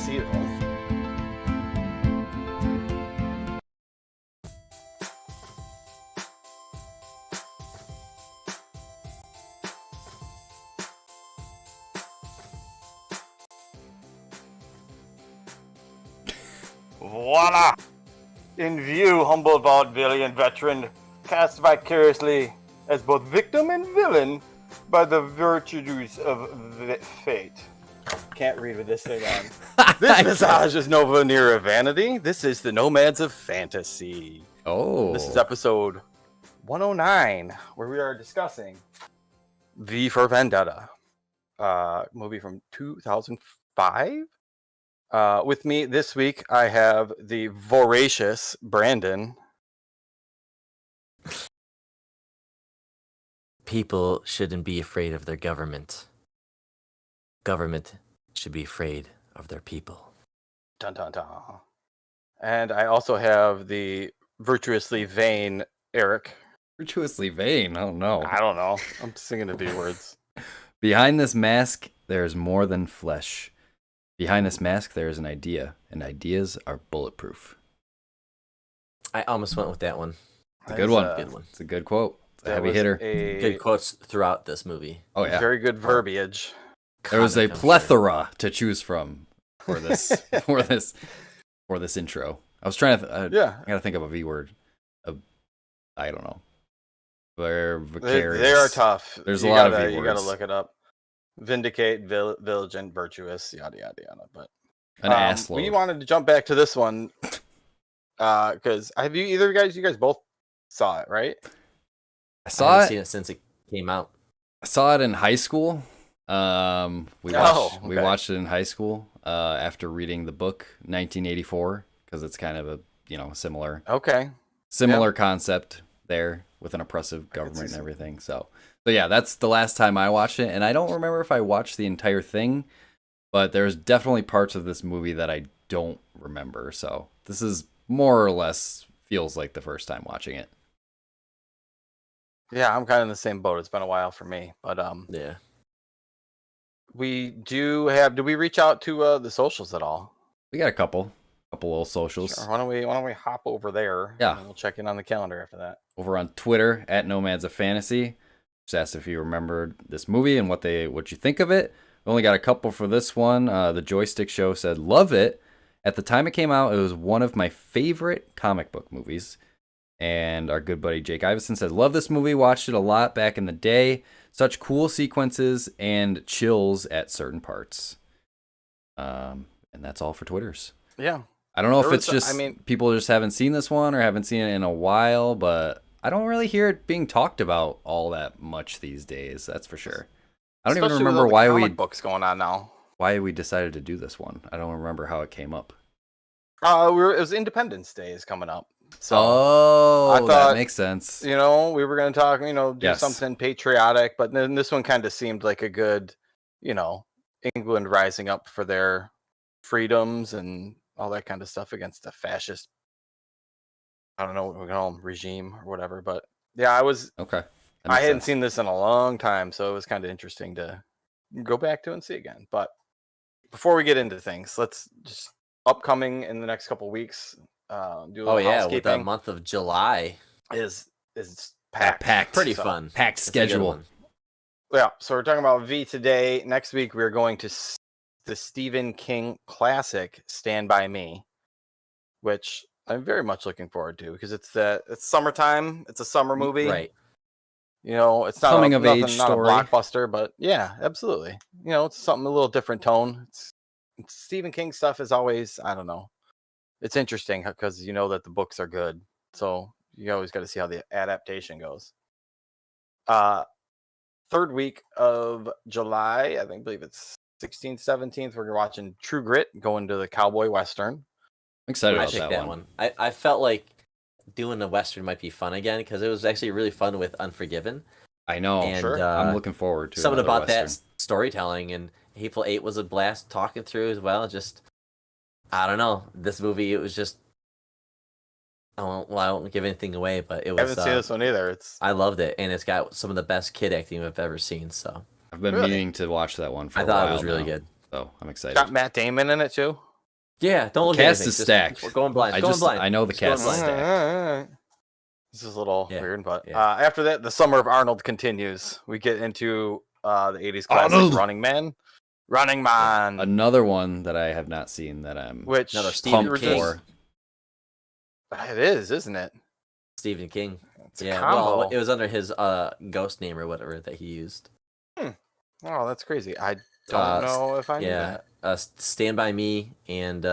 see it. Voila! In view, humble vaudevillian veteran, cast vicariously as both victim and villain by the virtues of fate. Can't read with this thing on. This visage is no veneer of vanity. This is the Nomads of Fantasy. Oh. This is episode 109, where we are discussing V for Vendetta, movie from 2005. With me this week, I have the voracious Brandon. People shouldn't be afraid of their government. Government should be afraid of their people. Dun dun dun. And I also have the virtuously vain Eric. Virtuously vain? Oh no. I don't know. I'm singing the B words. Behind this mask, there's more than flesh. Behind this mask, there is an idea, and ideas are bulletproof. I almost went with that one. It's a good one. Good one. It's a good quote. It's a heavy was hitter. Good quotes throughout this movie. Oh yeah. Very good verbiage. There was a Comic, I'm plethora to choose from for this for this intro. I was trying to Yeah. I gotta think of a V word. I don't know. They're They vicarious. are tough. There's You a lot of gotta- V You gotta words. look it up. Vindicate, vigilant, virtuous, yada yada yada. But An ass load. we wanted to jump back to this one because have you either you guys both saw it, right? I I saw haven't it. seen it since it came out. I saw it in high school. We okay. watched it in high school after reading the book 1984 because it's kind of a similar Okay. concept there with an oppressive government and everything. So yeah, that's the last time I watched it, and I don't remember if I watched the entire thing, but there's definitely parts of this movie that I don't remember. So this is more or less feels like the first time watching it. Yeah, I'm kind of in the same boat. It's been a while for me, but Yeah. we do have. Do we reach out to the socials at all? We got a couple little socials. Sure. Why don't we hop over there? Yeah. And we'll check in on the calendar after that. Over on Twitter at Nomads of Fantasy. Just asked if you remembered this movie and what you think of it. We only got a couple for this one. The Joystick Show said, love it. At the time it came out, it was one of my favorite comic book movies. And our good buddy Jake Iverson said, love this movie, watched it a lot back in the day. Such cool sequences and chills at certain parts. And that's all for Twitters. Yeah. I don't know if There it's was- just I mean- people just haven't seen this one or haven't seen it in a while, but I don't really hear it being talked about all that much these days. That's for sure. I don't even Especially with remember all the why comic books going on now. we decided to do this one. I don't remember how it came up. It was Independence Day is coming up, so I thought, that makes sense. we were going to talk, do Yes. something patriotic, but then this one kind of seemed like a good, England rising up for their freedoms and all that kind of stuff against the fascist. I don't know what we call them, regime or whatever, but yeah, Okay. That I makes hadn't sense. seen this in a long time, so it was kind of interesting to go back to and see again. But before we get into things, let's just upcoming in the next couple weeks. Do a little Oh yeah, with the housekeeping. month of July. is packed. Packed. Pretty So, fun. Packed It's a good schedule. one. Yeah, so we're talking about V today. Next week we're going to the Stephen King classic Stand By Me, which I'm very much looking forward to because it's summertime. It's a summer movie. Right. It's not Coming a, of nothing, age not story. a blockbuster, but yeah, absolutely. It's something a little different tone. Stephen King stuff is always, I don't know. It's interesting because that the books are good. So you always got to see how the adaptation goes. Third week of July, I believe it's 16th, 17th, we're watching True Grit, going to the cowboy western. I'm excited I about picked that one. I felt like doing a Western might be fun again because it was actually really fun with Unforgiven. I know. And, sure. I'm looking forward to Something another about that Western. storytelling, and Hateful Eight was a blast talking through as well. Just, I don't know. This movie, it was just, I won't give anything away, but it was. I haven't seen this one either. I loved it, and it's got some of the best kid acting I've ever seen. So I've been Really? meaning to watch that one for I a thought while it was really now, good. So I'm excited. Got Matt Damon in it too. Yeah, don't look Cast at anything. is Just, stacked. we're going blind. I going just blind. I know the Just going cast is blind. stacked. This is a little Yeah, weird, but yeah. after that, the summer of Arnold continues. We get into the 80s classic Arnold! Running Man. Running Man! Another one that I have not seen that I'm Which Another Stephen pumped King. for. It is, isn't it? Stephen King. It's a Yeah, combo. well, it was under his ghost name or whatever that he used. Oh, that's crazy. I don't know if I knew Yeah, that. Stand By Me and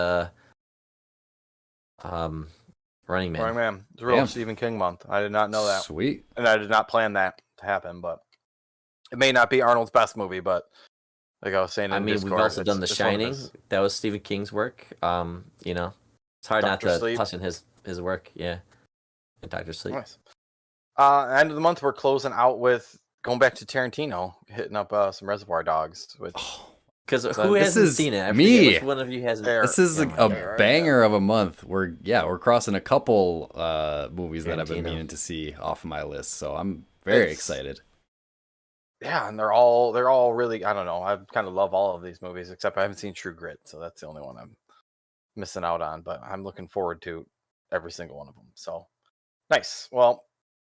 Running Man. Running Man. It's a real Damn. Stephen King month. I did not know that. Sweet. And I did not plan that to happen, but it may not be Arnold's best movie, but like I was saying in I mean, Discord, we've also done The it's one of Shining. his- That was Stephen King's work. You know, it's hard Dr. not to Sleep. touch on his work. Yeah, and Dr. Sleep. Nice. End of the month, we're closing out with going back to Tarantino, hitting up some Reservoir Dogs. Which Because So who this hasn't is seen it? I me. forget which one of you hasn't? There. This is Oh a my God. right banger of a month. We're crossing a couple movies that I've been Tarantino. meaning to see off my list, so I'm very It's- excited. yeah, and they're all really, I don't know. I kind of love all of these movies except I haven't seen True Grit, so that's the only one I'm missing out on. But I'm looking forward to every single one of them. So nice. Well,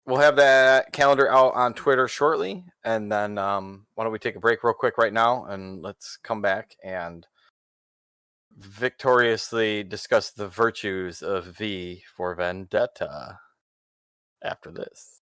we'll have that calendar out on Twitter shortly, and then why don't we take a break real quick right now, and let's come back and victoriously discuss the virtues of V for Vendetta after this.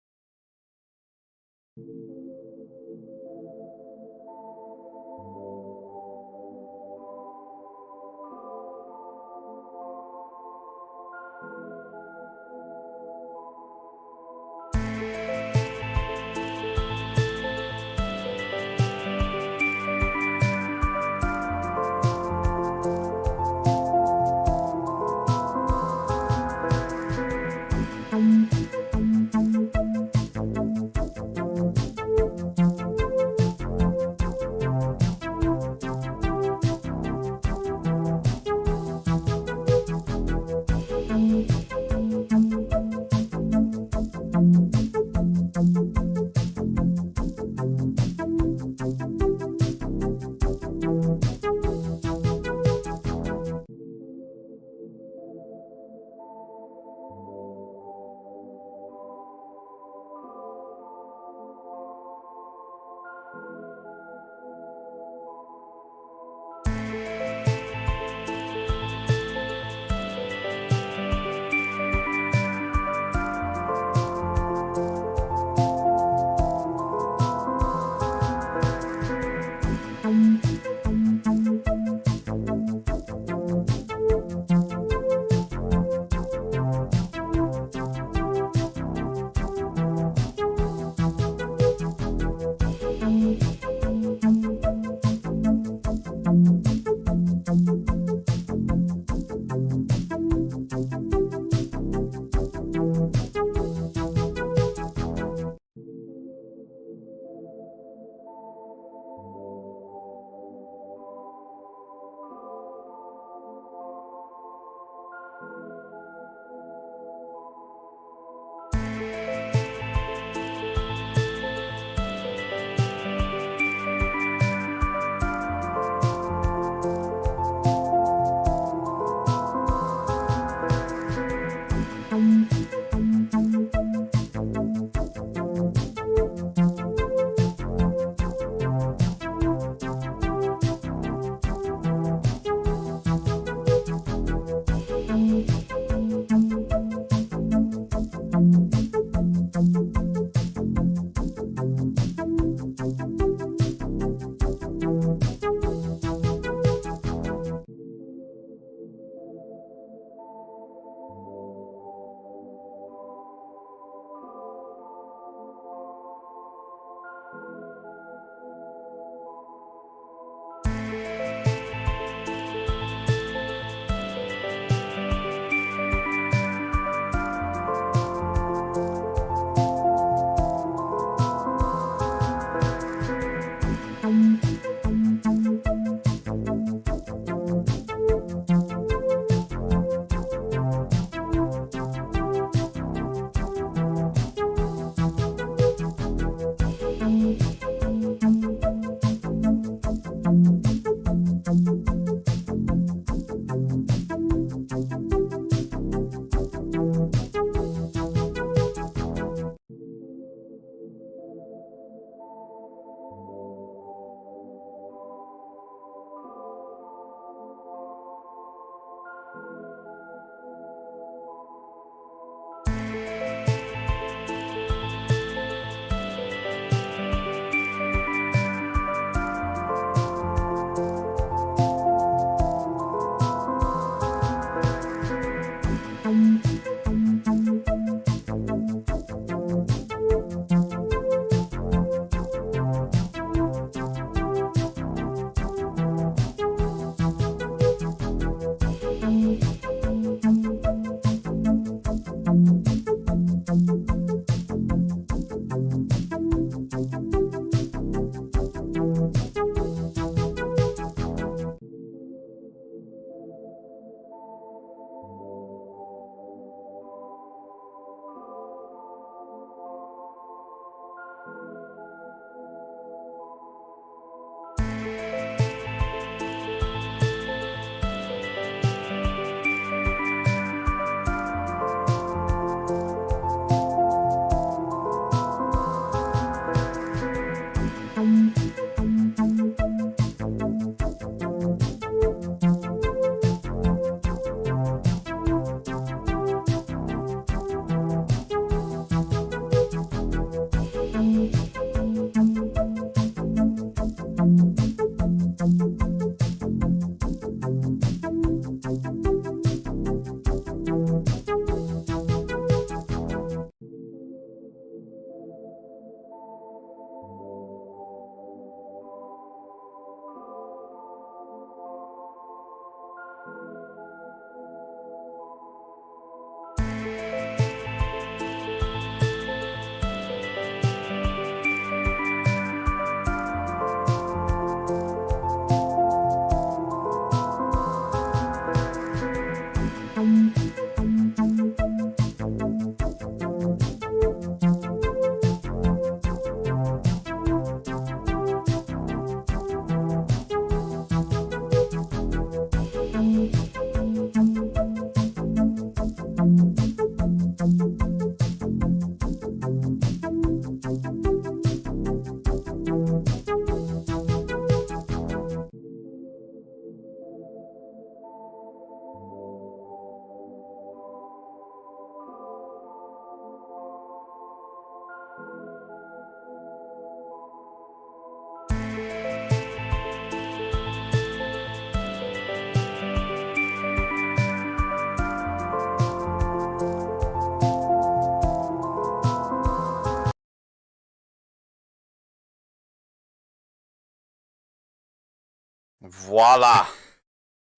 Voila!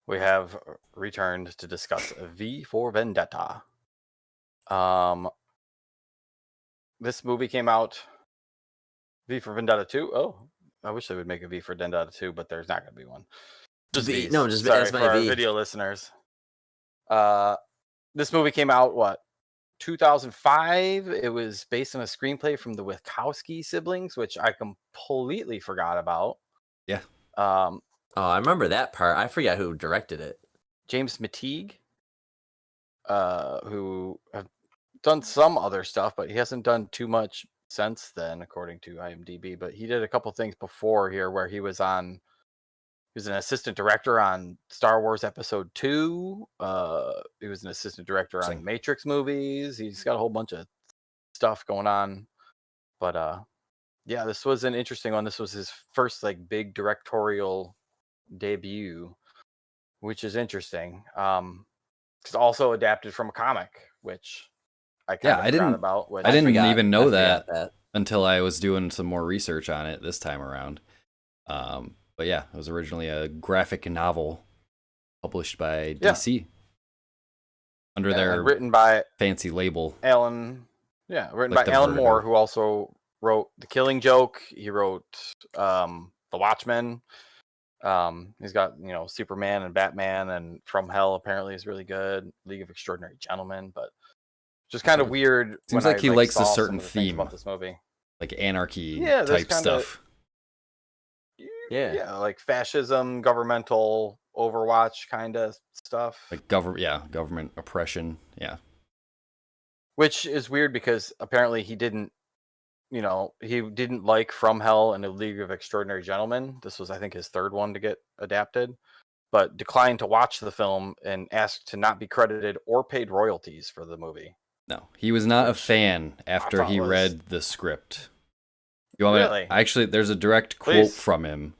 We have returned to discuss V for Vendetta. This movie came out. V for Vendetta 2. Oh, I wish they would make a V for Vendetta 2, but there's not going to be one. Just V. V's. No, just Sorry that's for my our V. video listeners. This movie came out, 2005. It was based on a screenplay from the Wachowski siblings, which I completely forgot about. Yeah. Oh, I remember that part. I forget who directed it. James Mateague, who have done some other stuff, but he hasn't done too much since then, according to IMDb. But he did a couple things before here where he was an assistant director on Star Wars Episode 2. He was an assistant director on Matrix movies. He's got a whole bunch of stuff going on. But yeah, this was an interesting one. This was his first big directorial debut, which is interesting. It's also adapted from a comic, which I forgot about. I didn't even know that until I was doing some more research on it this time around. But yeah, it was originally a graphic novel published by DC under their written by fancy label. Written by Alan Moore, who also wrote The Killing Joke. He wrote The Watchmen. He's got Superman and Batman, and From Hell apparently is really good. League of Extraordinary Gentlemen, but just kind of weird. Seems like he likes a certain theme about this movie, like anarchy type stuff. Yeah, like fascism, governmental Overwatch kind of stuff. Like government oppression. Yeah. Which is weird because apparently he didn't like From Hell and the League of Extraordinary Gentlemen. This was, I think, his third one to get adapted, but declined to watch the film and asked to not be credited or paid royalties for the movie. No, he was not a fan after he read the script. You want really? Actually, there's a direct quote from him.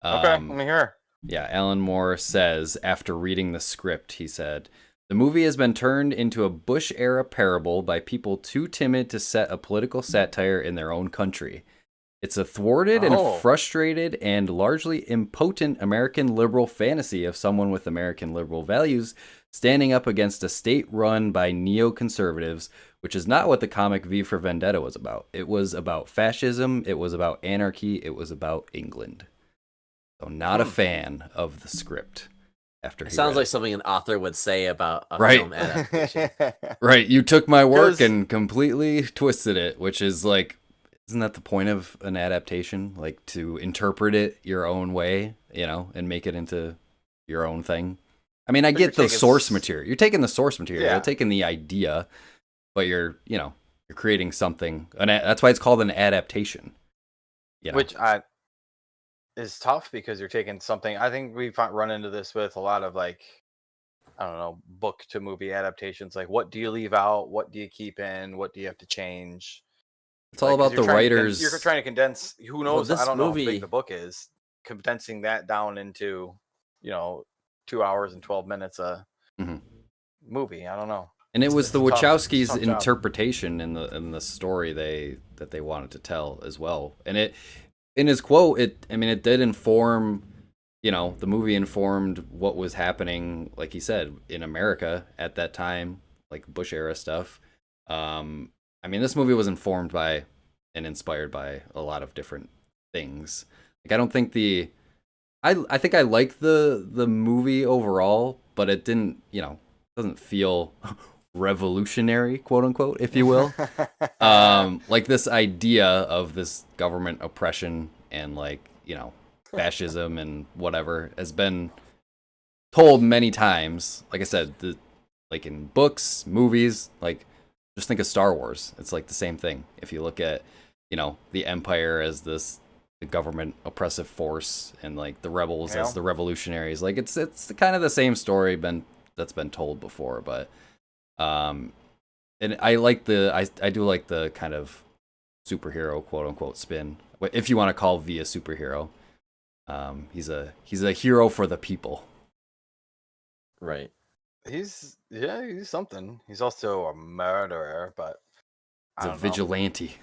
Okay, let me hear. Yeah, Alan Moore says, after reading the script, he said, "The movie has been turned into a Bush-era parable by people too timid to set a political satire in their own country. It's a thwarted and frustrated and largely impotent American liberal fantasy of someone with American liberal values standing up against a state run by neoconservatives, which is not what the comic V for Vendetta was about. It was about fascism, it was about anarchy, it was about England." So not a fan of the script. After it sounds like something an author would say about a film adaptation. Right, you took my work and completely twisted it, which is isn't that the point of an adaptation? Like, to interpret it your own way, and make it into your own thing. I mean, I get the source material. You're taking the source material. You're taking the idea, but you're creating something. That's why it's called an adaptation. Which is tough because you're taking something. I think we've run into this with a lot of book to movie adaptations. Like, what do you leave out? What do you keep in? What do you have to change? It's all about the writers. You're trying to condense. Who knows? I don't know how big the book is. Condensing that down into 2 hours and 12 minutes a movie. I don't know. And it was the Wachowskis' interpretation in the story that they wanted to tell as well. And it, in his quote, it did inform, the movie informed what was happening, like he said, in America at that time, like Bush era stuff. This movie was informed by and inspired by a lot of different things. Like, I don't think I think I like the movie overall, but it didn't, doesn't feel revolutionary, quote unquote, if you will. Like, this idea of this government oppression and fascism and whatever has been told many times. Like I said, in books, movies, just think of Star Wars. It's the same thing. If you look at, the Empire as the government oppressive force and the rebels as the revolutionaries, it's kind of the same story that's been told before, but and I do like the kind of superhero, quote unquote, spin, if you want to call V a superhero. He's a hero for the people. Right. He's something. He's also a murderer, but he's a vigilante.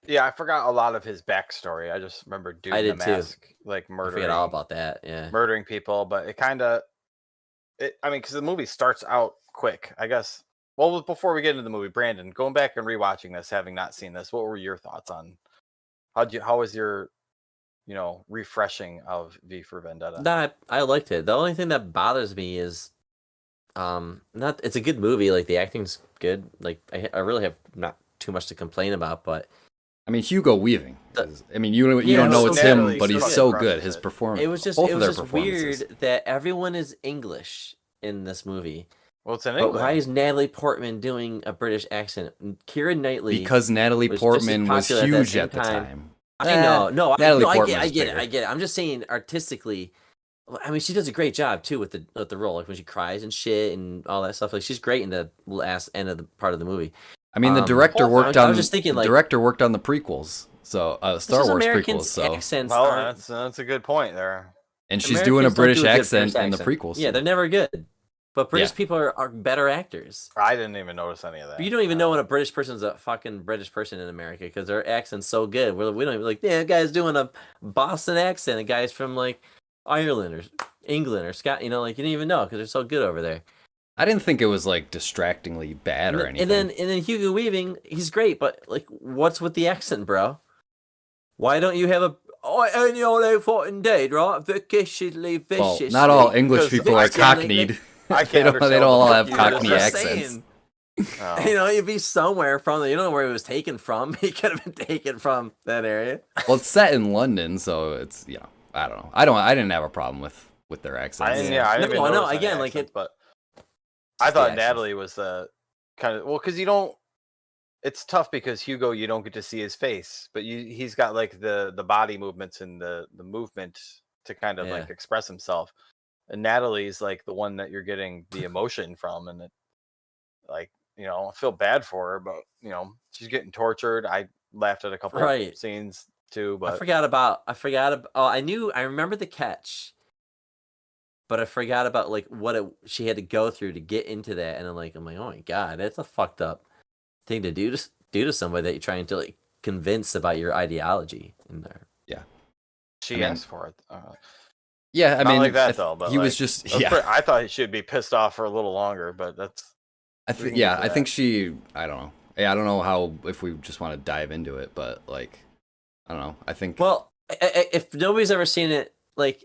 Yeah, I forgot a lot of his backstory. I just remember dude I in the did too. mask like I forget all murdering about that. Yeah. murdering people, but I mean, because the movie starts out quick, I guess. Well, before we get into the movie, Brandon, going back and rewatching this, having not seen this, what were your thoughts on how was your refreshing of V for Vendetta? Nah, I liked it. The only thing that bothers me is not it's a good movie, like the acting's good. Like I really have not too much to complain about, but I mean, Hugo Weaving. the, I mean, you Yeah, don't know so it's Natalie him, but he's fucking so crushes good. His it. performance, it was just both of their weird performances. that everyone is English in this movie. Well, it's in But why England. is Natalie Portman doing a British accent? Keira Knightley Because Natalie was just as Portman was popular at that huge same at the time. time. I know, Natalie I Portman's get it, bigger. I get it. I'm just saying artistically. I mean, she does a great job too with the role, like when she cries and shit and all that stuff. Like she's great in the last end of the part of the movie. I mean, the director I worked was just thinking, the like, director worked on the prequels, so Star Wars prequels. So, accents Well, aren't. that's a good point there. and she's doing a Americans don't British do a good accent British in the accent. prequels. Yeah, too. they're never good. But British Yeah. people are better actors. I didn't even notice any of that. But you don't even know when a British person's a fucking British person in America because their accent's so good. We don't even like, yeah, a guy's doing a Boston accent. A guy's from like Ireland or England or Scott. You know, like you didn't even know because they're so good over there. I didn't think it was like distractingly bad or anything. And then Hugo Weaving, he's great, but like, what's with the accent, bro? Why don't you have a? Oh, only all they fucking dead, right? Viciously, Well, viciously. not all English Because people are I can't- cockneyed. I They can't don't all have understand Cockney what the fuck Just accents. saying. Oh. You know, he'd be somewhere from the, you don't know where he was taken from. He could have been taken from that area. Well, it's set in London, so it's I don't know. I didn't have a problem with their accents. I didn't even No, notice any again, like accents, it. but I thought accents. Natalie was the kind of because you don't. It's tough because Hugo, you don't get to see his face, but he's got like the body movements and the movement to kind of Yeah. like express himself. And Natalie's like the one that you're getting the emotion from, and it, like I feel bad for her, but she's getting tortured. I laughed at a couple Right. scenes too, but I forgot about. Oh, I remember the catch, but I forgot about like she had to go through to get into that, and I'm like, oh my god, that's a fucked up thing to do to somebody that you're trying to like convince about your ideology in there. Yeah, she asked for it. Yeah, I Not mean, like that though. But he was just I thought he should be pissed off for a little longer, but that's. I think she. I don't know. Yeah, I don't know how if we just want to dive into it, but like, I don't know. I think. Well, if nobody's ever seen it, like,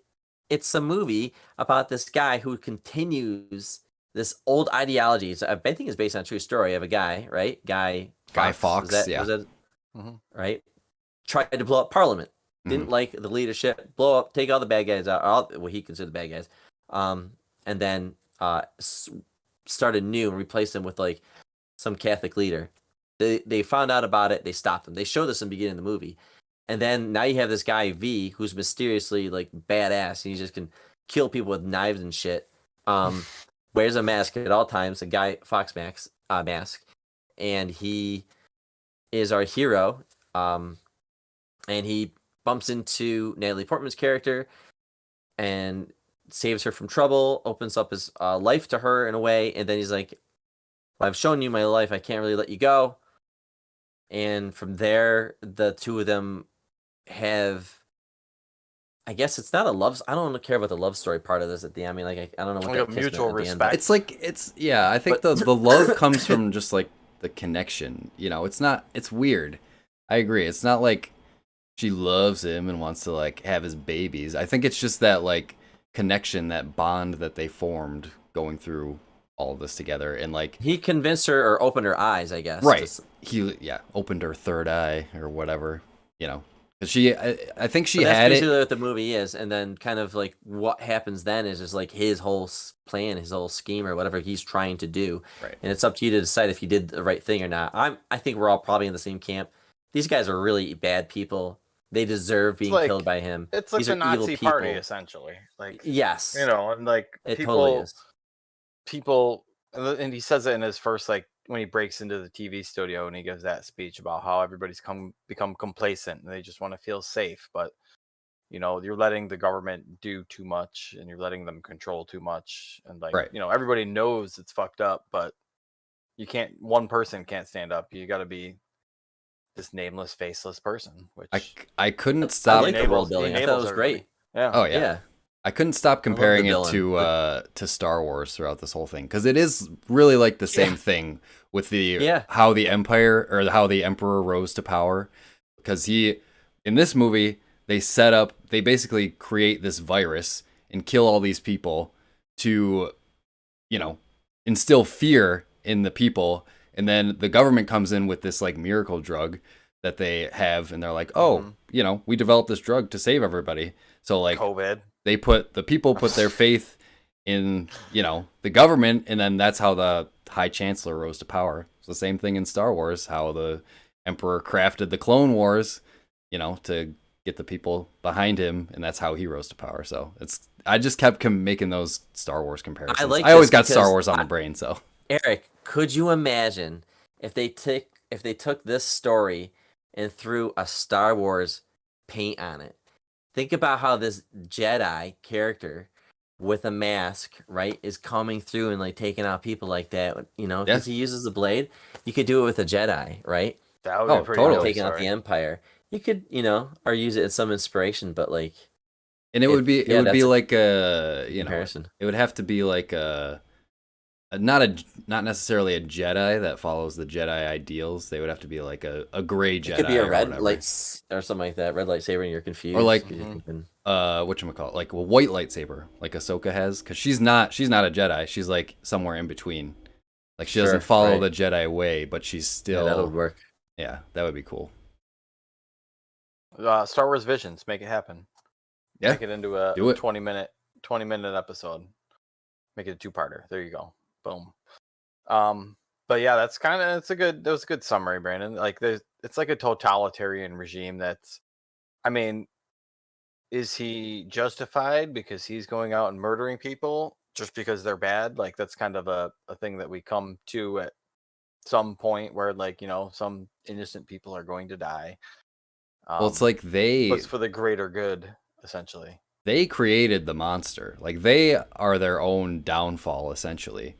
it's a movie about this guy who continues this old ideology. So I think it's based on a true story of a guy, right? Guy Fawkes. Was that right? Tried to blow up Parliament. Didn't like the leadership. Blow up, take all the bad guys out. What he considered the bad guys, and then started new and replaced them with like some Catholic leader. They found out about it. They stopped him. They showed this in the beginning of the movie, and then now you have this guy V who's mysteriously like badass and he just can kill people with knives and shit. Wears a mask at all times, a Guy Fawkes mask, and he is our hero. And he bumps into Natalie Portman's character and saves her from trouble, opens up his life to her in a way, and then he's like, well, I've shown you my life, I can't really let you go. And from there, the two of them have, I guess it's not a love. I don't care about the love story part of this at the end. I mean, like, I don't know what Like that a kiss mutual meant at the end, respect. It's like I think the love comes from just like the connection. It's not. It's weird. I agree. It's not like she loves him and wants to like have his babies. I think it's just that like connection, that bond that they formed going through all of this together, and like he convinced her or opened her eyes, I guess. Right. He opened her third eye or whatever. Because I think she that's had basically it. what the movie is, and then kind of like what happens then is just like his whole plan, his whole scheme, or whatever he's trying to do. Right. And it's up to you to decide if you did the right thing or not. I think we're all probably in the same camp. These guys are really bad people. They deserve being killed by him. It's like These the are evil Nazi people. party, essentially. Like, yes, and like it people, totally is. people, and he says it in his first, like, when he breaks into the TV studio and he gives that speech about how everybody's become complacent and they just want to feel safe, but you're letting the government do too much and you're letting them control too much, and like Right. everybody knows it's fucked up, but one person can't stand up. You got to be this nameless, faceless person. Which I couldn't I stop. like the world building. I thought it was great. Yeah. Oh yeah. Yeah. I couldn't stop comparing it to Star Wars throughout this whole thing because it is really like the same thing with the how the Empire or how the Emperor rose to power. Because in this movie they basically create this virus and kill all these people to, instill fear in the people, and then the government comes in with this like miracle drug that they have, and they're like, oh, we developed this drug to save everybody. So like COVID. The people put their faith in, the government, and then that's how the High Chancellor rose to power. It's the same thing in Star Wars, how the Emperor crafted the Clone Wars, to get the people behind him, and that's how he rose to power. So I just kept making those Star Wars comparisons. I always got Star Wars on the brain. So Eric, could you imagine if they took this story and threw a Star Wars paint on it? Think about how this Jedi character with a mask, right, is coming through and like taking out people like that, because he uses the blade. You could do it with a Jedi, right? That would be pretty totally. Taking out the Empire. You could, or use it as some inspiration, but like, and it would be like a, comparison. It would have to be like not necessarily a Jedi that follows the Jedi ideals. They would have to be like a gray Jedi. It could be a red light or something like that. Red lightsaber, and you're confused. Or like whatchamacallit, like a white lightsaber, like Ahsoka has, because she's not a Jedi. She's like somewhere in between. Like she doesn't follow the Jedi way, but she's still. Yeah, that would work. Yeah, that would be cool. Star Wars Visions, make it happen. Yeah, make it into a 20-minute episode. Make it a two-parter. There you go. Boom. But yeah, that was a good summary, Brandon. Like it's like a totalitarian regime that's, I mean, is he justified because he's going out and murdering people just because they're bad? Like that's kind of a thing that we come to at some point where like, some innocent people are going to die. Well, it's like it's for the greater good, essentially. They created the monster. Like they are their own downfall, essentially.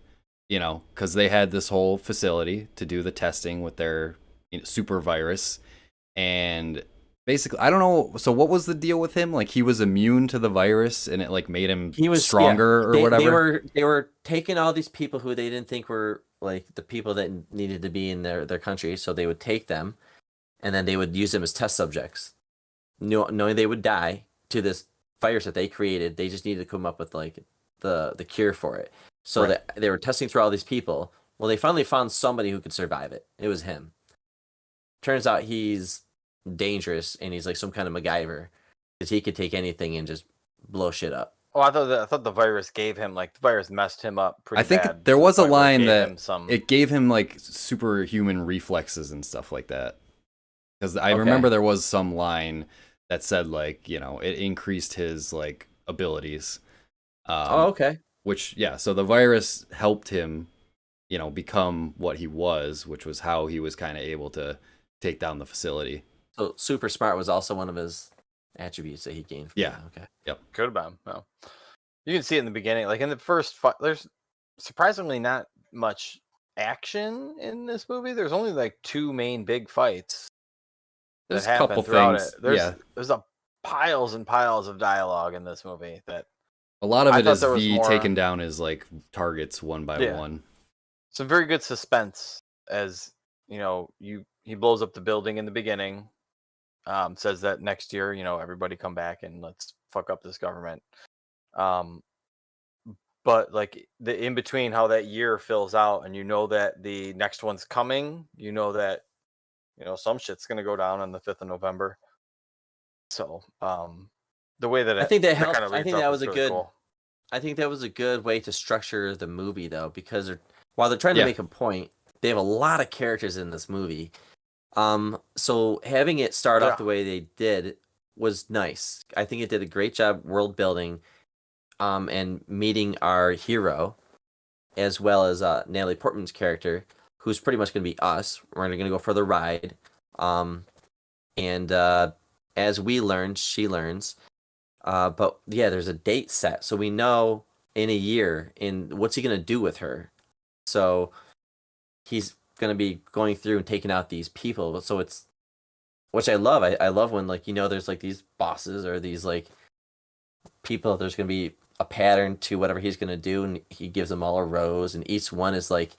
Because they had this whole facility to do the testing with their super virus, and basically, I don't know. So what was the deal with him? Like he was immune to the virus, and it like made him stronger or whatever. They were taking all these people who they didn't think were like the people that needed to be in their country, so they would take them, and then they would use them as test subjects, knowing they would die to this virus that they created. They just needed to come up with like the cure for it. So that they were testing through all these people. Well, they finally found somebody who could survive it. It was him. Turns out he's dangerous, and he's like some kind of MacGyver, because he could take anything and just blow shit up. Oh, I thought the virus gave him the virus messed him up pretty bad. I think there was a line that it gave him like superhuman reflexes and stuff like that. Because I remember there was some line that said like it increased his like abilities. Okay. Which, so the virus helped him, become what he was, which was how he was kind of able to take down the facility. So super smart was also one of his attributes that he gained. Okay. Yep. Could have been. No. You can see it in the beginning. Like in the first fight, there's surprisingly not much action in this movie. There's only like two main big fights. There's a couple things. There's piles and piles of dialogue in this movie that. A lot of it is V taken down as like targets one by one. Some very good suspense as he blows up the building in the beginning. Says that next year, everybody come back and let's fuck up this government. But like the in between, how that year fills out, and that the next one's coming. That some shit's gonna go down on the 5th of November. So the way that I think that helped. Kind of I think that was really cool. I think that was a good way to structure the movie, though, because while they're trying to make a point, they have a lot of characters in this movie. So having it start off the way they did was nice. I think it did a great job world building, and meeting our hero, as well as Natalie Portman's character, who's pretty much going to be us. We're going to go for the ride, and as we learn, she learns. But there's a date set, so we know in a year, and what's he gonna do with her? So he's gonna be going through and taking out these people. So it's which I love. I love when like there's like these bosses or these like people. There's gonna be a pattern to whatever he's gonna do, and he gives them all a rose, and each one is like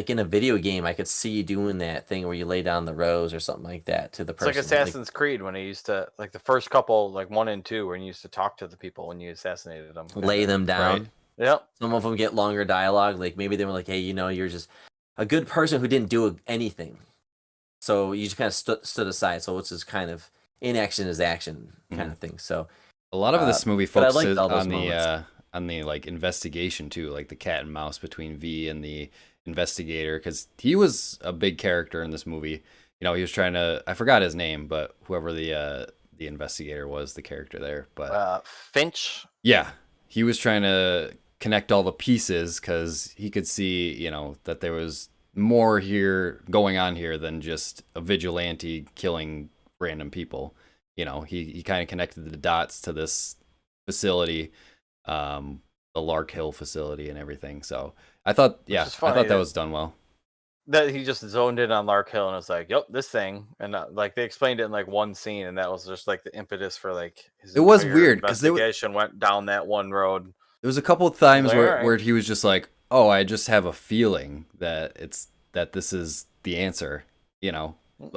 in a video game. I could see you doing that thing where you lay down the rose or something like that to the It's person. like Assassin's Creed when he used to like the first couple like 1 and 2 when you used to talk to the people when you assassinated them. Lay them down. Right. Yep. Some of them get longer dialogue. Like maybe they were like, "Hey, you're just a good person who didn't do anything." So you just kind of stood aside. So it's just kind of inaction is action kind of thing. So A lot of this movie but I liked focuses all those on the like investigation too, like the cat and mouse between V and the investigator, because he was a big character in this movie. He was trying to, I forgot his name, but whoever the investigator was, the character there. But Finch. yeah, he was trying to connect all the pieces because he could see, that there was more here going on here than just a vigilante killing random people. He kind of connected the dots to this facility, the Lark Hill facility and everything. So I thought that was done well. That he just zoned in on Lark Hill and was like, "Yep, this thing," and like they explained it in like one scene, and that was just like the impetus for like his. It was entire weird because investigation went down that one road. There was a couple of times Like, where, alright. where he was just like, "Oh, I just have a feeling that this is the answer." Oh,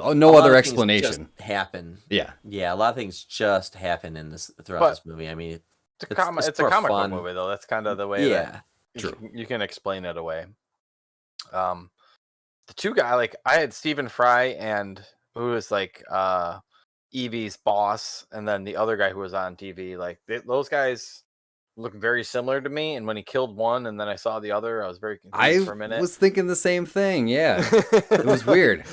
a no lot other of things explanation. just happen. Yeah. Yeah, a lot of things just happen in this throughout But this movie. I mean, It's a comic more book fun. movie though. That's kind of the way. Yeah, that you can explain it away. The two guy like I had Stephen Fry and who was like Evie's boss, and then the other guy who was on TV. Like those guys look very similar to me. And when he killed one, and then I saw the other, I was very confused for a minute. I was thinking the same thing. Yeah, it was weird.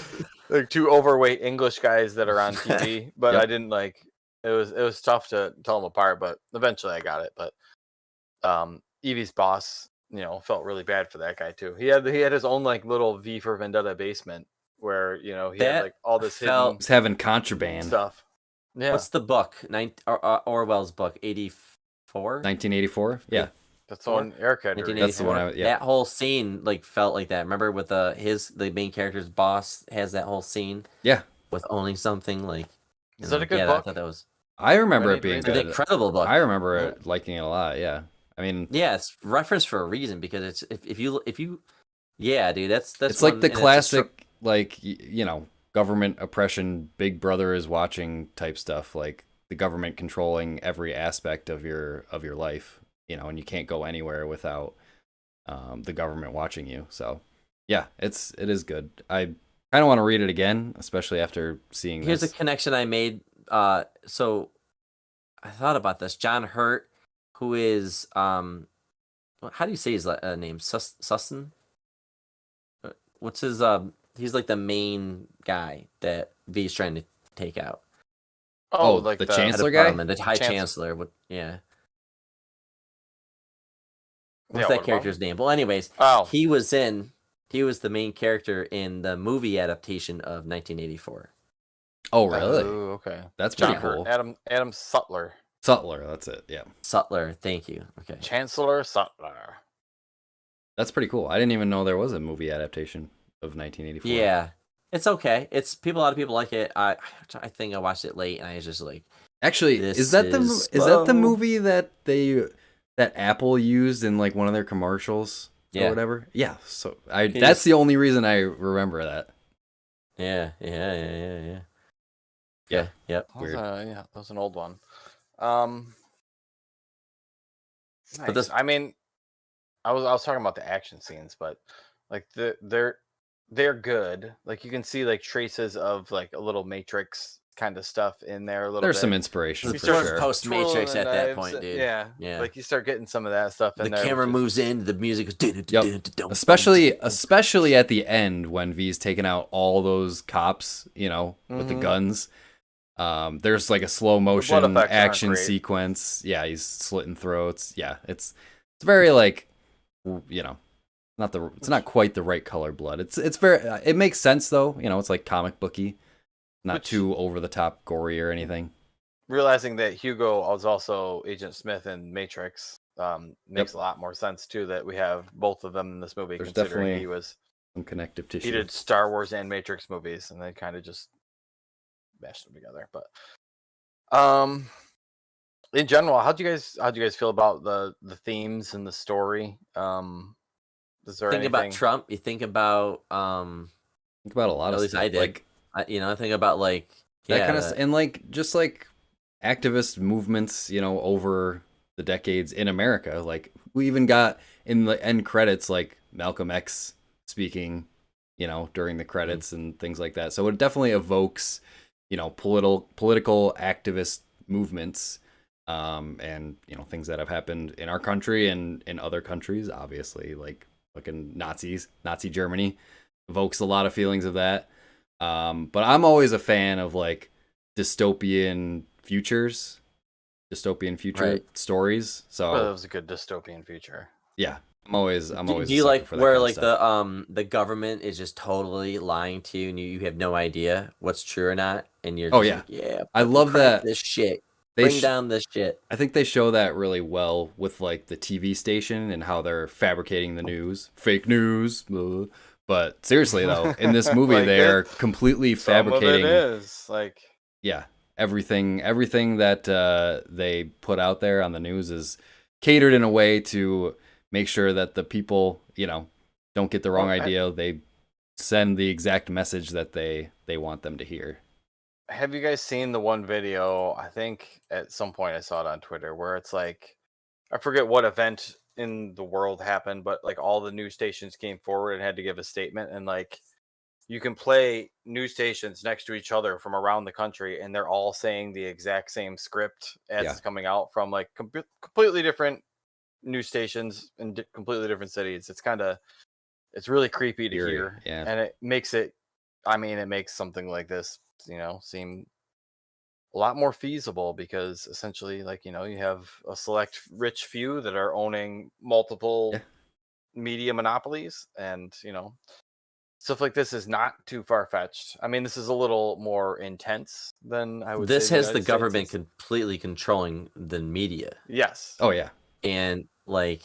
Like two overweight English guys that are on TV, but Yep. I didn't like. It was tough to tell them apart, but eventually I got it. But Evie's boss, felt really bad for that guy too. He had his own like little V for Vendetta basement where he had like all this hidden He's having contraband. stuff. Yeah, What's the book? Orwell's book, 84? 1984. Yeah, that's the one Eric had. to read. That's the one. 1984. That whole scene like felt like that. Remember with the main character's boss has that whole scene. Yeah. With owning something like. Is that a good I book? thought that was I remember Ready it to being read good. an incredible book. I remember it liking it a lot. Yeah, I mean, Yeah, it's referenced for a reason because it's if you yeah, dude, that's it's like one- the and it's a classic like government oppression, Big Brother is watching type stuff, like the government controlling every aspect of your life, and you can't go anywhere without the government watching you. So yeah, it is good. I kind of want to read it again, especially after seeing Here's this. a connection I made. So I thought about this. John Hurt, who is how do you say his name? Sussin? What's his He's like the main guy that V's trying to take out. Oh, Oh, like the the Chancellor Head of guy? Parliament, the High Chancellor. Chancellor. Yeah. What's Yeah, what that about character's name? Well, anyways, Oh, he was the main character in the movie adaptation of 1984. Oh really? Oh, okay. That's pretty John Hurt, cool. Adam Sutler, Sutler, that's it. Yeah, Sutler, thank you. Okay. Chancellor Sutler. that's pretty cool. I didn't even know there was a movie adaptation of 1984. Yeah, it's okay. A lot of people like it. I think I watched it late, and I was just like, Actually, This is that is is that the slow. movie that Apple used in like one of their commercials Yeah. or whatever? Yeah. So He that's just- the only reason I remember that. yeah. Yeah. Yep. That was, Weird. that was an old one. But this- I mean, I was talking about the action scenes, but like they're good. Like you can see like traces of like a little Matrix kind of stuff in there. A little. There's bit. some inspiration You for start sure. Post Matrix twirling at that knives point, and- dude. Yeah, Yeah. Like you start getting some of that stuff in The there. camera which is- moves in, the music goes. Yep. Especially at the end when V's taking out all those cops, with the Mhm. guns. There's like a slow motion effects aren't action great. sequence. Yeah, he's slitting throats. Yeah, it's very like, it's not quite the right color blood. It's very it makes sense though. It's like comic booky, not Which- too over the top gory or anything. Realizing that Hugo was also Agent Smith in Matrix makes a lot more sense too. That we have both of them in this movie. There's Considering definitely he was Some connective he tissue. did Star Wars and Matrix movies, and they kind of just mashed them together. But in general, how'd you guys feel about the themes and the story? Is there Think anything? about Trump. You think about Think about a lot at of least stuff. I did. Like I think about like that kind of and like just like activist movements, over the decades in America. Like we even got in the end credits like Malcolm X speaking, during the credits and things like that. So it definitely evokes, political activist movements, and things that have happened in our country and in other countries. Obviously, like fucking Nazi Germany evokes a lot of feelings of that. But I'm always a fan of like dystopian future stories. So That was a good dystopian future. yeah, I'm always do a you sucker like for that where kind of like stuff. the government is just totally lying to you and you have no idea what's true or not, and you're Oh, just yeah. like, yeah, I love crank that this shit, they bring down this shit. I think they show that really well with like the TV station and how they're fabricating the news, fake news. Blah. But seriously though, in this movie Like they're completely Some of fabricating. it is like Yeah, everything that they put out there on the news is catered in a way to make sure that the people, don't get the wrong idea. They send the exact message that they want them to hear. Have you guys seen the one video? I think at some point I saw it on Twitter where it's like, I forget what event in the world happened, but like all the news stations came forward and had to give a statement, and like you can play news stations next to each other from around the country, and they're all saying the exact same script as it's coming out from like completely different news stations in completely different cities. It's really creepy to Eerie, hear, yeah. and it makes it. I mean, it makes something like this, seem a lot more feasible because essentially, like you have a select rich few that are owning multiple media monopolies, and stuff like this is not too far fetched. I mean, this is a little more intense than I would say. This has the United States government is. completely controlling the media. Yes. Oh yeah. And like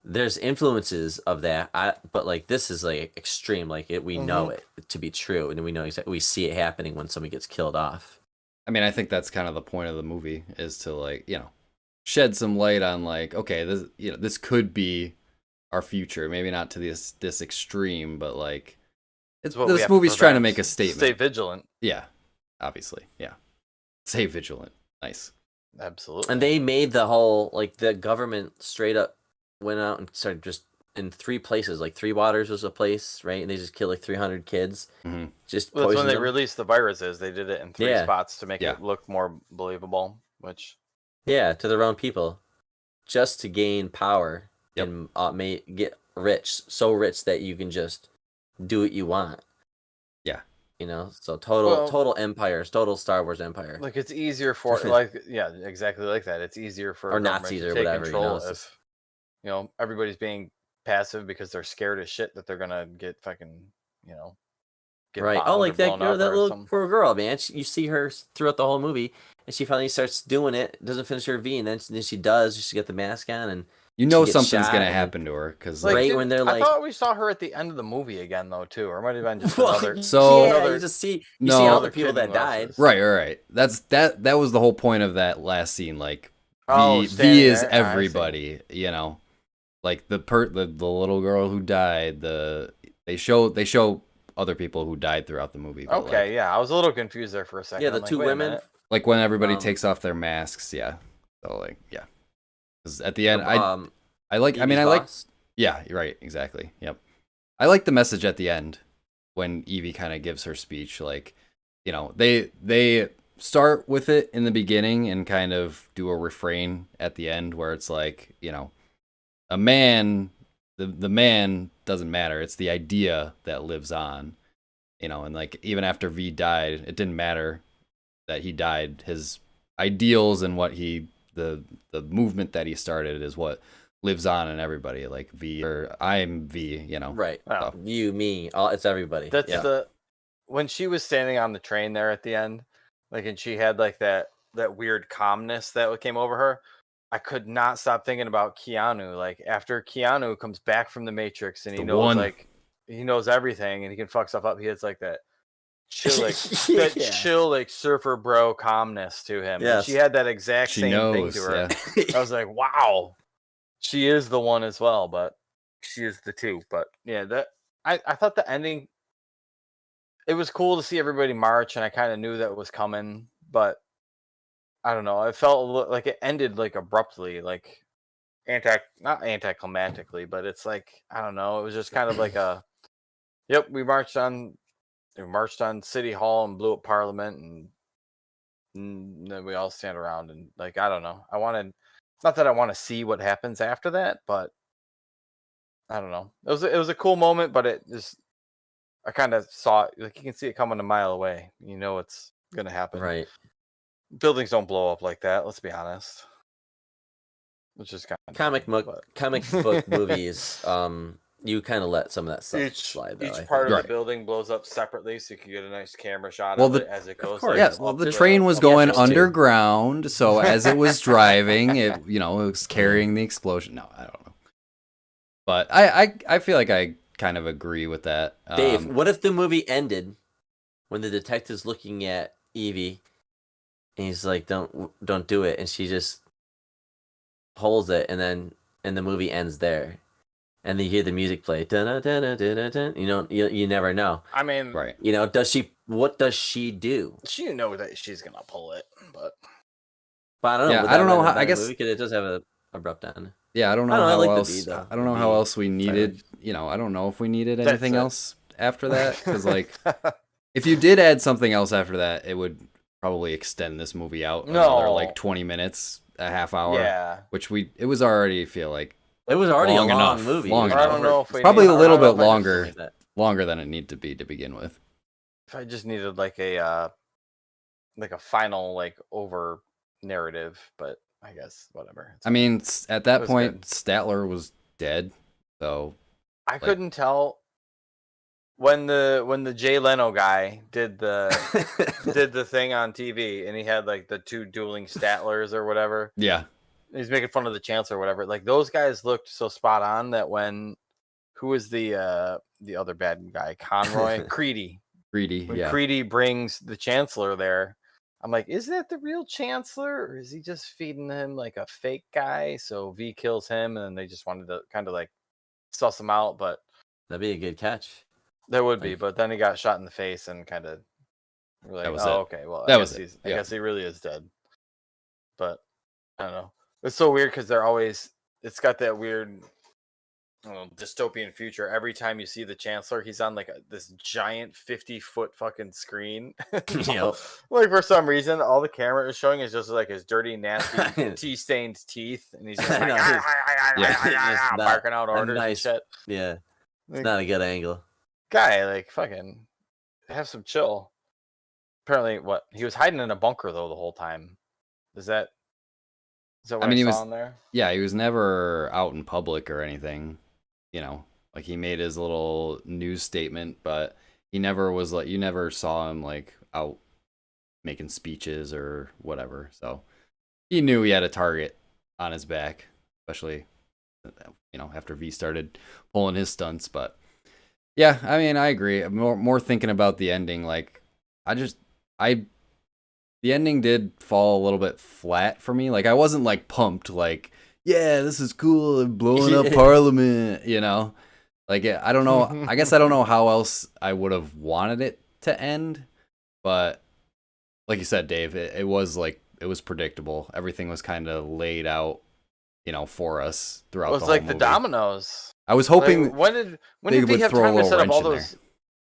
there's influences of that, but like this is like extreme. Like we know it to be true, and we know exactly, we see it happening when somebody gets killed off. I mean, I think that's kind of the point of the movie, is to like, shed some light on like, okay, this could be our future. Maybe not to this extreme, but like this movie's trying to make a statement. Stay vigilant. Yeah, obviously. Yeah, stay vigilant. Nice. Absolutely. And they made the whole, like, the government straight up went out and started just in 3 places. Like Three Waters was a place, right? And they just killed like 300 kids. Mm-hmm. Just that's when they them. released the viruses. They did it in 3 spots to make it look more believable. Which, to their own people, just to gain power and get rich, so rich that you can just do what you want. Yeah. So total empires, total Star Wars empire. Like it's easier for exactly like that. It's easier for or Nazis to or take whatever. Control if everybody's being passive because they're scared as shit that they're gonna get fucking get right. Oh, like that girl, that little something. poor girl, man. You see her throughout the whole movie, and she finally starts doing it. Doesn't finish her V, and then she does. She get the mask on, and something's gonna happen to her because when they're like, I thought we saw her at the end of the movie again though too, or it might have been just another. you just see all the people that died. Right. That was the whole point of that last scene. Like V is everybody, like the little girl who died. They show other people who died throughout the movie. Okay, I was a little confused there for a second. Yeah, the 2 women. Like when everybody takes off their masks, So like, because at the end, I like. Yeah, you're right. Exactly. Yep. I like the message at the end when Evey kind of gives her speech. Like, they start with it in the beginning and kind of do a refrain at the end where it's like, a man, the man doesn't matter. It's the idea that lives on, and like even after V died, it didn't matter that he died. His ideals and what the movement that he started is what lives on in everybody. Like V, or I'm V, Right. Wow. So, you, me, it's everybody. That's when she was standing on the train there at the end, like, and she had like that weird calmness that came over her. I could not stop thinking about Keanu. Like after Keanu comes back from the Matrix and he knows everything and he can fuck stuff up. He has like that chill, like that chill, like surfer bro calmness to him. Yes. And she had that exact She same knows, thing to her. yeah. I was like, wow, she is the one as well, but she is the two. But yeah, that I thought the ending, it was cool to see everybody march, and I kind of knew that was coming, but I don't know. It felt like it ended like abruptly, like not anticlimactically, but it's like, I don't know. It was just kind of like a, yep, we marched on City Hall and blew up Parliament, and then we all stand around and, like, I don't know. It's not that I want to see what happens after that, but I don't know. It was a cool moment, but it just, I kind of saw it, like, you can see it coming a mile away. You know it's gonna happen. Right. Buildings don't blow up like that. Let's be honest. Which is kind of Comic book movies. You kind of let some of that stuff slide. Though, each part of Right. the building blows up separately, so you can get a nice camera shot Well, of the- it as it goes. course. Yeah, well, up the train was up going Yes, too. underground, so as it was driving, it it was carrying the explosion. No, I don't know, but I feel like I kind of agree with that. Dave, what if the movie ended when the detective's looking at Evie, and he's like, "Don't do it," and she just holds it, and the movie ends there, and then you hear the music play. Dun-dun-dun-dun-dun-dun. You never know. I mean, right? What does she do? she know that she's gonna pull it, but But I don't know. Yeah, would I don't that know have how- been a I better guess- movie? 'Cause it does have a abrupt end. Yeah, I don't know I don't know, I how like the else. beat, though. I don't know The how beat. else we needed. I don't know if we needed That's anything it. else after that, because like, if you did add something else after that, it would probably extend this movie out another No. like 20 minutes, a half hour. yeah. Which it was already feel like It was already Long a long enough, movie. long It was enough. I don't know if we Probably need- a little I don't know bit if I just- longer. like that. longer than it needed to be to begin with. If I just needed like a final like over narrative, but I guess whatever. It's I mean, at that was point, good. Statler was dead, so I couldn't tell when the Jay Leno guy did the thing on TV, and he had like the two dueling Statlers or whatever. yeah, He's making fun of the Chancellor or whatever. Like, those guys looked so spot on that who is the other bad guy? Conroy? Creedy. greedy. When Yeah, Creedy brings the Chancellor there, I'm like, is that the real Chancellor, or is he just feeding him like a fake guy? So V kills him, and then they just wanted to kind of like suss him out, but That'd be a good catch. there would be. Like- But then he got shot in the face, and kind of like, That was oh, it. okay, well, That I was guess it, he's, I yeah. guess he really is dead. But I don't know. It's so weird because it's got that weird, I don't know, dystopian future. Every time you see the Chancellor, he's on like this giant 50-foot fucking screen. Yep. Like, for some reason, all the camera is showing is just like his dirty, nasty, tea-stained teeth, and he's just I like, know, it's not barking out a orders nice- and shit. Yeah, it's Like, not a good angle. guy, like, fucking have some chill. Apparently, he was hiding in a bunker though the whole time. Is that what I mean, he saw was- in there? yeah, he was never out in public or anything. Like he made his little news statement, but he never was like, you never saw him like out making speeches or whatever. So he knew he had a target on his back, especially after V started pulling his stunts. But yeah, I mean, I agree. I'm more thinking about the ending. Like, the ending did fall a little bit flat for me. Like, I wasn't like pumped, like, yeah, this is cool, and blowing up Parliament, Like, I don't know. I guess I don't know how else I would have wanted it to end. But like you said, Dave, it was predictable. Everything was kind of laid out, for us throughout It was the whole like movie. the dominoes. I was hoping Like, when did they we would have throw a time to little set up wrench all in those?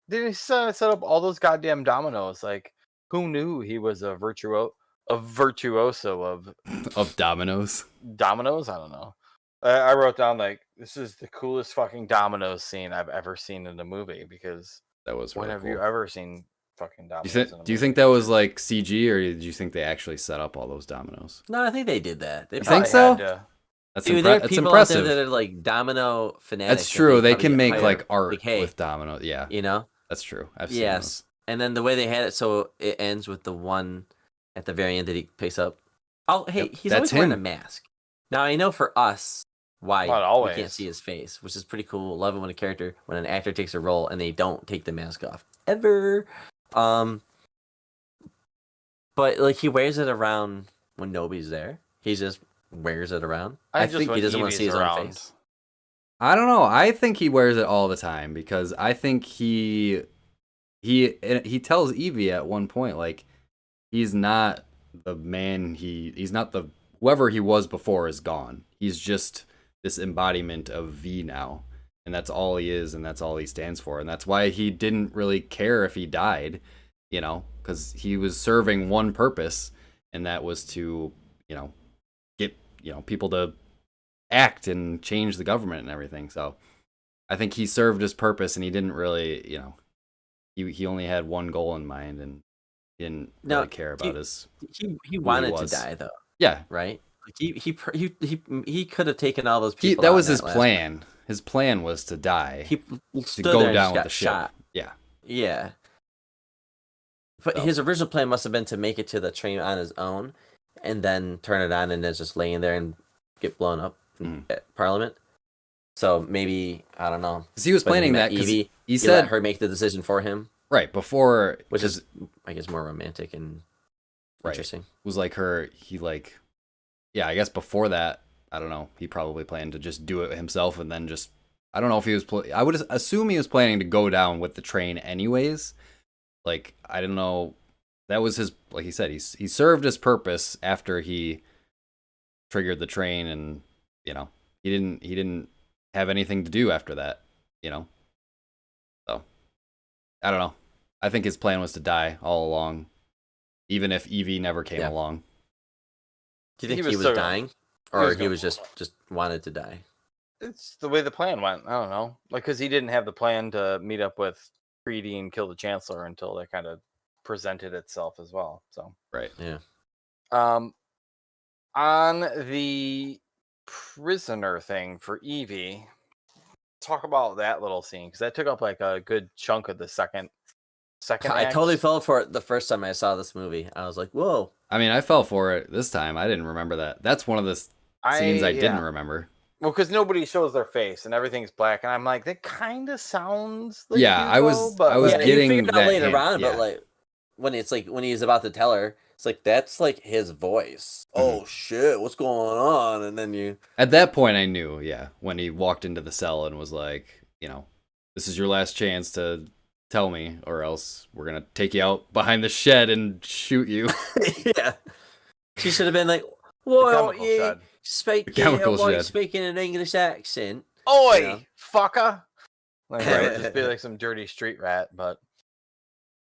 Did he set up all those goddamn dominoes? Like, who knew he was a virtuoso of dominoes. dominoes? I don't know. I wrote down like, this is the coolest fucking dominoes scene I've ever seen in a movie, because That was when really have cool. you ever seen fucking dominoes? Do you think that was like CG, or did you think they actually set up all those dominoes? No, I think they did that. They You think probably- so? That's Dude, there are that's people impressive. out there that are like domino fanatics. That's that true. They probably can make hire, like art like, hey, with dominoes. Yeah, that's true. I've seen yes. those. And then the way they had it, so it ends with the one at the very end that he picks up. Oh, hey, Yep, he's that's always wearing a him. mask. Now I know for us why Not we always. can't see his face, which is pretty cool. Love it when an actor takes a role and they don't take the mask off ever. But like he wears it around when nobody's there. He just wears it around. I Think just he doesn't want Evie's to see his around. own face. I don't know. I think he wears it all the time because I think he tells Evie at one point like he's not the man he's not the whoever he was before is gone. He's just this embodiment of V now. And that's all he is and that's all he stands for. And that's why he didn't really care if he died, because he was serving one purpose, and that was to, get, people to act and change the government and everything. So I think he served his purpose and he didn't really, he only had one goal in mind and he didn't really care about his. He wanted to die though. Yeah. Right. Like he could have taken all those people. That was his plan. His plan was to die. He to go down with the ship. Yeah. Yeah. But his original plan must have been to make it to the train on his own, and then turn it on and then just laying there and get blown up at Parliament. So maybe I don't know. Because he was planning that. Evie, he said let her make the decision for him. Right before, which is I guess more romantic and interesting. Was like I guess before that, I don't know. He probably planned to just do it himself and then just. I don't know if he was. I would assume he was planning to go down with the train anyways. Like I don't know. That was his. Like he said, he served his purpose after he triggered the train, and he didn't have anything to do after that. So I don't know. I think his plan was to die all along, even if Evie never came along. Do you think he was dying, or he was just wanted to die? It's the way the plan went. I don't know, because he didn't have the plan to meet up with Creedy and kill the Chancellor until that kind of presented itself as well. So right, yeah. On the prisoner thing for Evie, talk about that little scene because that took up like a good chunk of the second. I totally fell for it the first time I saw this movie. I was like, whoa. I mean, I fell for it this time. I didn't remember that. That's one of the scenes I didn't remember. Well, because nobody shows their face and everything's black, and I'm like, that kind of sounds like Hugo, I was getting you that later on, but like when he's about to tell her, it's like that's like his voice. Oh shit, what's going on? And then at that point I knew, when he walked into the cell and was like, this is your last chance to tell me, or else we're gonna take you out behind the shed and shoot you. Yeah, she should have been like, "Whoa, yeah." Speaking an English accent. Oi, fucker! Like, right, just be like some dirty street rat, but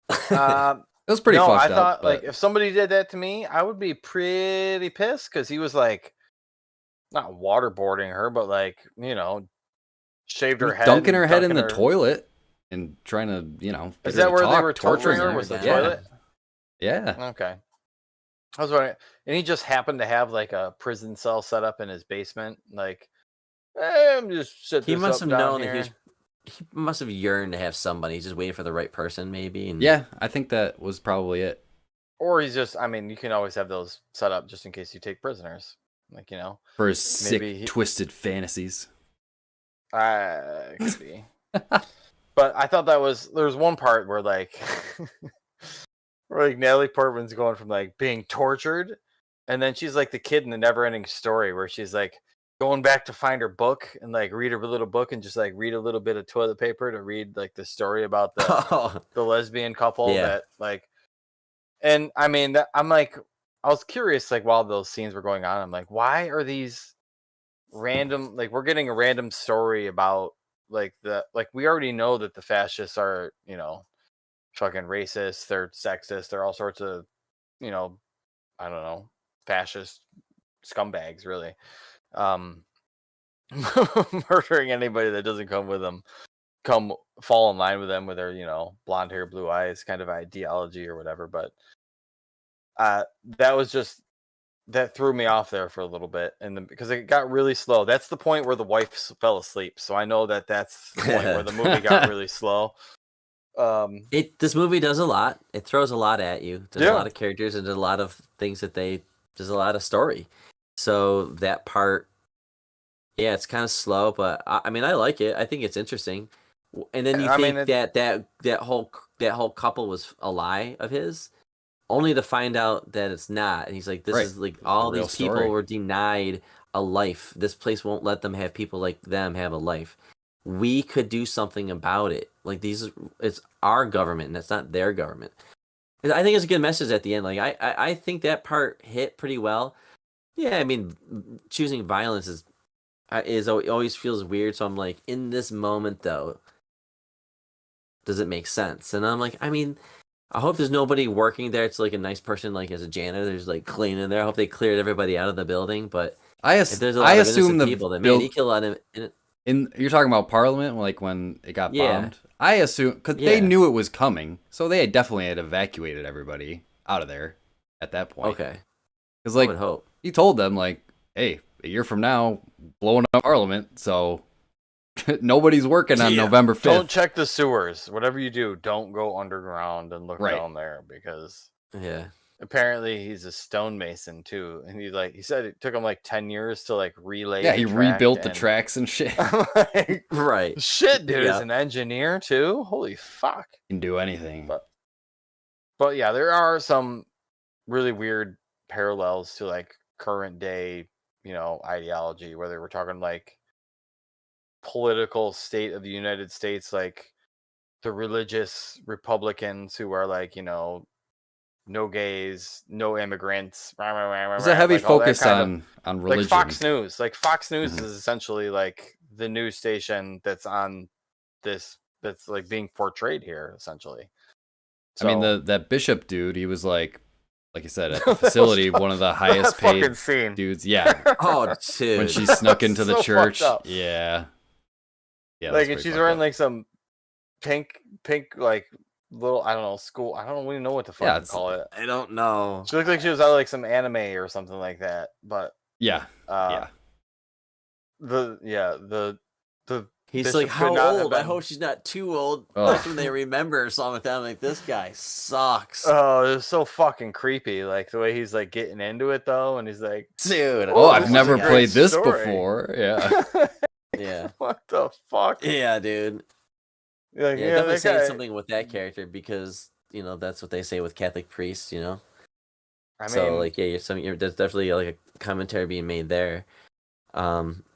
it was pretty fucked up. I thought like if somebody did that to me, I would be pretty pissed because he was like not waterboarding her, but like shaved her head, dunking her head in the toilet, and trying to Is that where they were torturing her? Was the toilet? Yeah. Okay. I was wondering, and he just happened to have like a prison cell set up in his basement. Like, I'm just set this he must have known here. that he must have yearned to have somebody. He's just waiting for the right person, maybe. And... Yeah, I think that was probably it. Or he's just, I mean, you can always have those set up just in case you take prisoners. Like, for his sick, twisted fantasies. Could be. But I thought there was one part where like. Where like Natalie Portman's going from like being tortured, and then she's like the kid in the Never-Ending Story where she's like going back to find her book and like read her little book and just like read a little bit of toilet paper to read like the story about the lesbian couple that like. And I mean, I'm like, I was curious like while those scenes were going on, I'm like, why are these random? Like we're getting a random story about like we already know that the fascists are fucking racist, they're sexist, they're all sorts of, I don't know, fascist scumbags, really. Murdering anybody that doesn't fall in line with them with their, blonde hair, blue eyes kind of ideology or whatever. But that threw me off there for a little bit, and because it got really slow. That's the point where the wife fell asleep. So I know that's the point where the movie got really slow. This movie does a lot. It throws a lot at you. There's a lot of characters and there's a lot of things there's a lot of story. So that part, it's kind of slow, but I mean, I like it. I think it's interesting. And then you think that whole that whole couple was a lie of his, only to find out that it's not. And he's like, this Right. is like all real these people story. were denied a life. This place won't let them have people like them have a life. We could do something about it. Like it's our government, and it's not their government. And I think it's a good message at the end. Like I think that part hit pretty well. Yeah, I mean, choosing violence is always feels weird. So I'm like, in this moment though, does it make sense? And I'm like, I mean, I hope there's nobody working there. It's like a nice person, like as a janitor, there's like cleaning there. I hope they cleared everybody out of the building. But if there's a lot of assume innocent the people, then man, you kill a lot of you're talking about Parliament, like when it got Yeah. bombed. I assume because they Yeah. knew it was coming, so they definitely had evacuated everybody out of there at that point. Okay, because I like would hope. he told them like, hey, a year from now, blowing up Parliament, so nobody's working on Yeah. November 5th. Don't check the sewers. Whatever you do, don't go underground and look Right. down there because Yeah. apparently he's a stonemason too, and he said it took him like 10 years to like relay. Yeah, the he track rebuilt the and- tracks and shit. I'm like, Right. shit, dude, Yeah. is an engineer too. Holy fuck! Can do anything. But yeah, there are some really weird parallels to like current day, ideology. Whether we're talking like political state of the United States, like the religious Republicans who are like, no gays, no immigrants. There's a heavy like all that focus kind of- on religion. like Fox News. Like Fox News Mhm. is essentially like the news station that's on this that's like being portrayed here essentially. I mean, So- that bishop dude, he was like you said, at the That was facility, fu- one of the that highest fucking paid scene. dudes. Yeah, Oh, dude. when she snuck into the So church. fucked up. Yeah, that was like, and pretty she's fucked wearing up. like some pink, like little, I don't know, school. I don't even know what to Yeah, fucking it's- call it. I don't know. She looked like she was out of like some anime or something like that. But Yeah, yeah, yeah. the He's Bishop like, could how not have old? I been- hope she's not too old. Oh. That's when they remember or something like that. I'm like, this guy sucks. Oh, it was so fucking creepy. Like the way he's like getting into it though, and he's like, Dude. Oh, this I've is never a great played this story. before. Yeah. Yeah. what the fuck? Yeah, dude. Like, Yeah, definitely that saying guy- something with that character because, that's what they say with Catholic priests, I mean, so, like, yeah, there's definitely like a commentary being made there.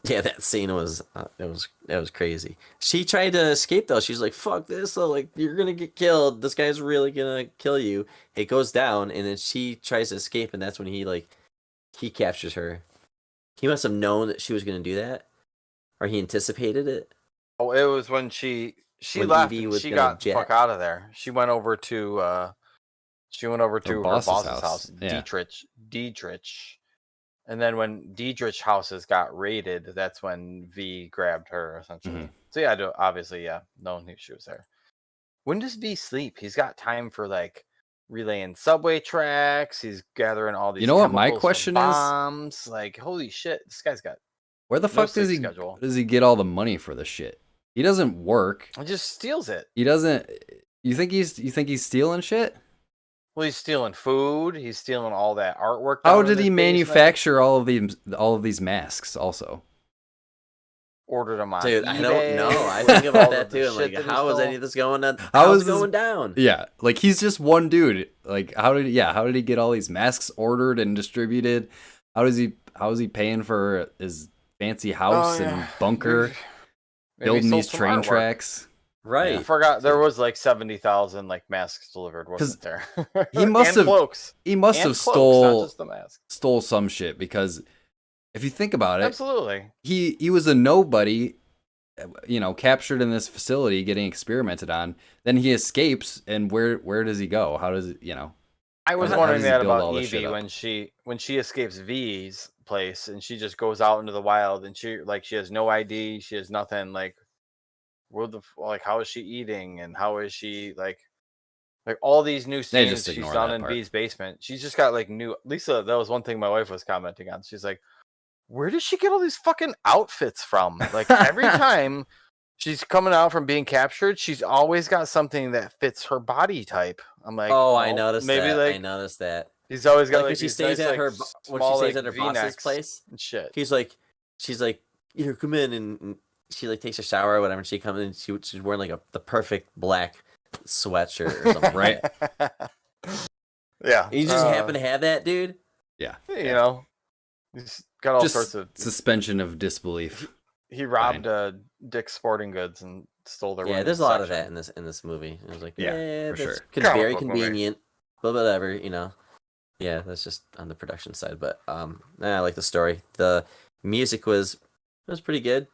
Yeah, that scene was that was crazy. She tried to escape though. She's like, "Fuck this!" So like, you're gonna get killed. This guy's really gonna kill you. It goes down, and then she tries to escape, and that's when he captures her. He must have known that she was gonna do that, or he anticipated it. oh, it was when she When left Evey and was she gonna got the jet. fuck out of there. She went over to her boss's house, house, yeah. Dietrich. And then when Dietrich's houses got raided, that's when V grabbed her essentially. Mhm. So yeah, obviously, yeah, knowing she was there. When does V sleep? He's got time for like relaying subway tracks. He's gathering all these. You know what my chemicals from question is? bombs. Like, holy shit, this guy's got. Where the No fuck does sleep schedule. he get all the money for this shit? He doesn't work. He just steals it. He doesn't. You think he's stealing shit? Well, he's stealing food. He's stealing all that artwork. How down in did he his basement. manufacture all of these masks? Also, Ordered them on Dude, I eBay, don't know. I all think about of that the too. I'm shit like, that he how is stole. any of this going on? How How's is it this- going down? yeah, like he's just one dude. Like how did he get all these masks ordered and distributed? How is he paying for his fancy house Oh, and yeah. bunker, Maybe he building sold these some train artwork. tracks? Right. I forgot there was like 70,000 like masks delivered, wasn't there? he must And have- cloaks. He must And have cloaks, not just the masks. stole some shit because if you think about it, Absolutely. he was a nobody, captured in this facility getting experimented on. Then he escapes, and where does he go? How does it, I was how wondering does he that build about all this shit Evey up? when she escapes V's place and she just goes out into the wild and she has no ID, she has nothing. Like, how is she eating and how is she like all these new They scenes just she's ignore done that in part. V's basement. She's just got like new. Lisa, that was one thing my wife was commenting on. She's like, where does she get all these fucking outfits from? Like every time she's coming out from being captured, she's always got something that fits her body type. I'm like, Oh, I well, noticed maybe that. like I noticed that. he's always got Like like, when she these stays nice, at like, her small, when she stays like, at her boss's V-necks place, and shit. she's like, come in, and she like takes a shower or whatever. And she comes in, she's wearing like the perfect black sweatshirt or something. Right. Yeah. You just happen to have that, dude? Yeah. You know, he's got all Just sorts of. suspension of disbelief. He robbed Dick's Sporting Goods and stole their. Yeah, there's a lot of that in this movie. It was like, Yeah, yeah, for that's sure. very Comic book movie. convenient, but whatever, you know. Yeah, that's just on the production side, but I like the story. The music was pretty good.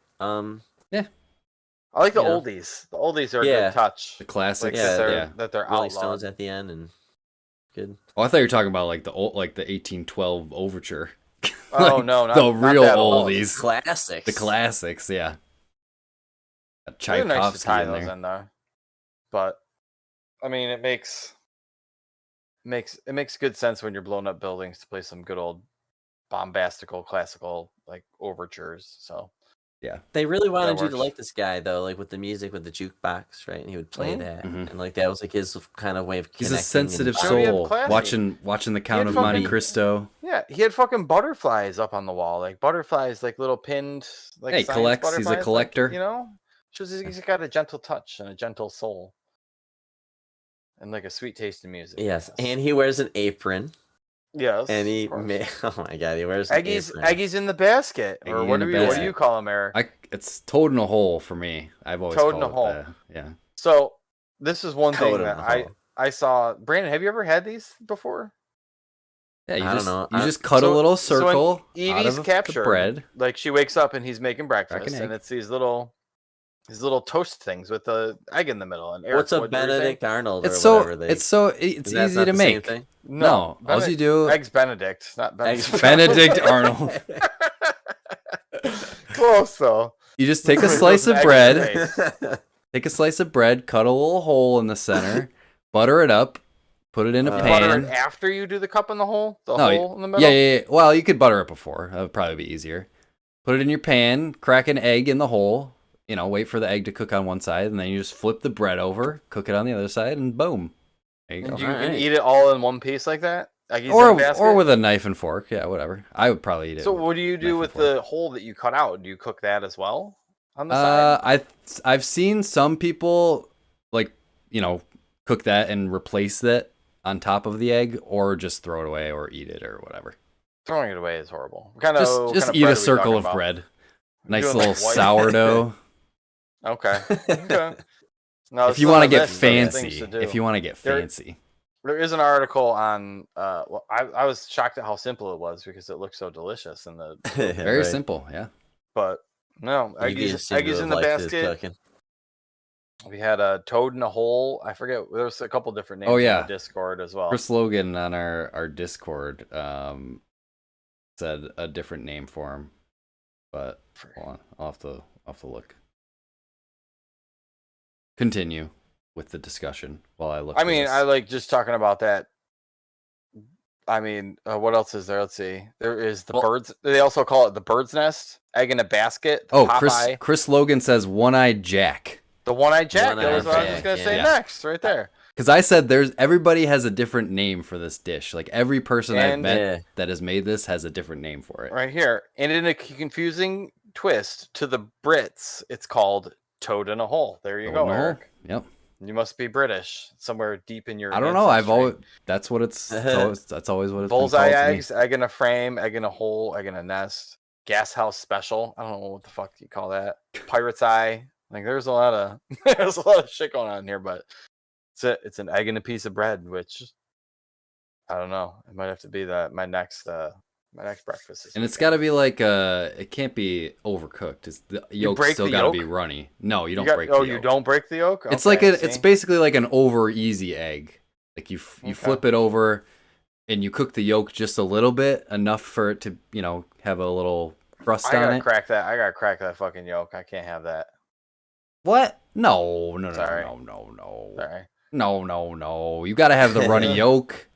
I like the you know. oldies. The oldies are a Yeah. good touch. The classics. Yeah, that they're Rolling outlawed. Stones at the end and good. Oh, I thought you were talking about like the 1812 overture. Oh Like, no, not the real that old. oldies. Classics. The classics, yeah. Got They're nice to Tchaikovsky tie in those there. in there, but I mean, it makes good sense when you're blowing up buildings to play some good old bombastical classical like overtures. So They really wanted you works. to like this guy though, like with the music with the jukebox, right? And he would play Mhm. that, Mhm. and like that was like his kind of way of He's connecting. a sensitive I mean, he had soul. classy. Watching the Count had of Monte fucking- Cristo. yeah, he had fucking butterflies up on the wall, like butterflies, like little pinned, like Hey, science collects. He's a butterflies, collector. Like, you know, shows he's got a gentle touch and a gentle soul, and like a sweet taste in music. Yes, and he wears an apron, yes, and he of course. oh my god, he wears an Eggy's apron. Eggy's in the basket, or Eggy what in do the what do you basket. call him, Eric? It's toad in a hole for me. I've always Toad in called a it hole. that. Yeah. So this is one Toad thing in that a hole. I saw. Brandon, have you ever had these before? Yeah, you I don't just know. you just cut a little So when circle out Evie's of captured, the bread. like she wakes up and he's making breakfast, Crack an egg. and it's these little toast things with the egg in the middle. And Eric, What's a what were you saying? Benedict Arnold or It's so whatever they? it's Is that easy not to the same make. thing? No, all you do Eggs Benedict, not Eggs Benedict. Benedict Arnold. Close though. You just take a Somebody slice throws of an egg in bread. your face. Take a slice of bread, cut a little hole in the center, butter it up, put it in a You You butter pan. it after you do the cup in the hole, No, hole in the middle. Yeah. Well, you could butter it before. That would probably be easier. Put it in your pan, crack an egg in the hole. You know, wait for the egg to cook on one side, and then you just flip the bread over, cook it on the other side, and boom. There you And go. you can Alright. eat it all in one piece like that. Eggies in a Or basket? with a knife and fork. Yeah, whatever. I would probably eat it. So what do you knife do and with fork. the hole that you cut out? Do you cook that as well on the side? I've seen some people like, you know, cook that and replace that on top of the egg, or just throw it away or eat it or whatever. Throwing it away is horrible. What kind of Just kind of eat bread a are we circle talking of about? bread. Nice Doing, little like, white- sourdough. Okay. Okay. No, If you want to get list of things fancy, to do. if you want to get There- fancy. There is an article on. Well, I was shocked at how simple it was because it looked so delicious in the. Very Right. simple, yeah. But no, Evie Eggy's seemed to have in the liked his basket. cooking. We had a toad in a hole. I forget. There was a couple different names. Oh, yeah. In the Discord as well. Chris Logan on our Discord said a different name for him. But hold on, I'll have to look. Continue with the discussion while I look. I for mean, this. I like just talking about that. I mean, what else is there? Let's see. There is the birds. They also call it the bird's nest, egg in a basket. Oh, Popeye, Chris Logan says One-Eyed Jack. the one-eyed Jack. One-eyed That was what I was Jack, just gonna say yeah. next, right there. Because I said everybody has a different name for this dish. Like every person I've And- met Yeah. that has made this has a different name for it. Right here, and in a confusing twist to the Brits, it's called toad in a hole. There you Toad go, in a hole. Eric. Yep. You must be British, somewhere deep in your. I don't know. I've ancestry. always that's what it's. That's always what it's been Bullseye called to me. eggs, egg in a frame, egg in a hole, egg in a nest, gas house special. I don't know what the fuck you call that. Pirate's eye. Like there's a lot of shit going on here, but it's an egg and a piece of bread, which I don't know. It might have to be my next breakfast. And it's got to be like it can't be overcooked. The yolk break still the got to yolk? be runny. No, you don't break Oh, the you yolk. don't break the yolk. It's Okay, like it's see? basically like an over easy egg. Like you Okay. flip it over, and you cook the yolk just a little bit, enough for it to have a little crust I on gotta it. crack that. I gotta crack that fucking yolk. I can't have that. What? No. Sorry. No. Sorry. No. You got to have the runny yolk.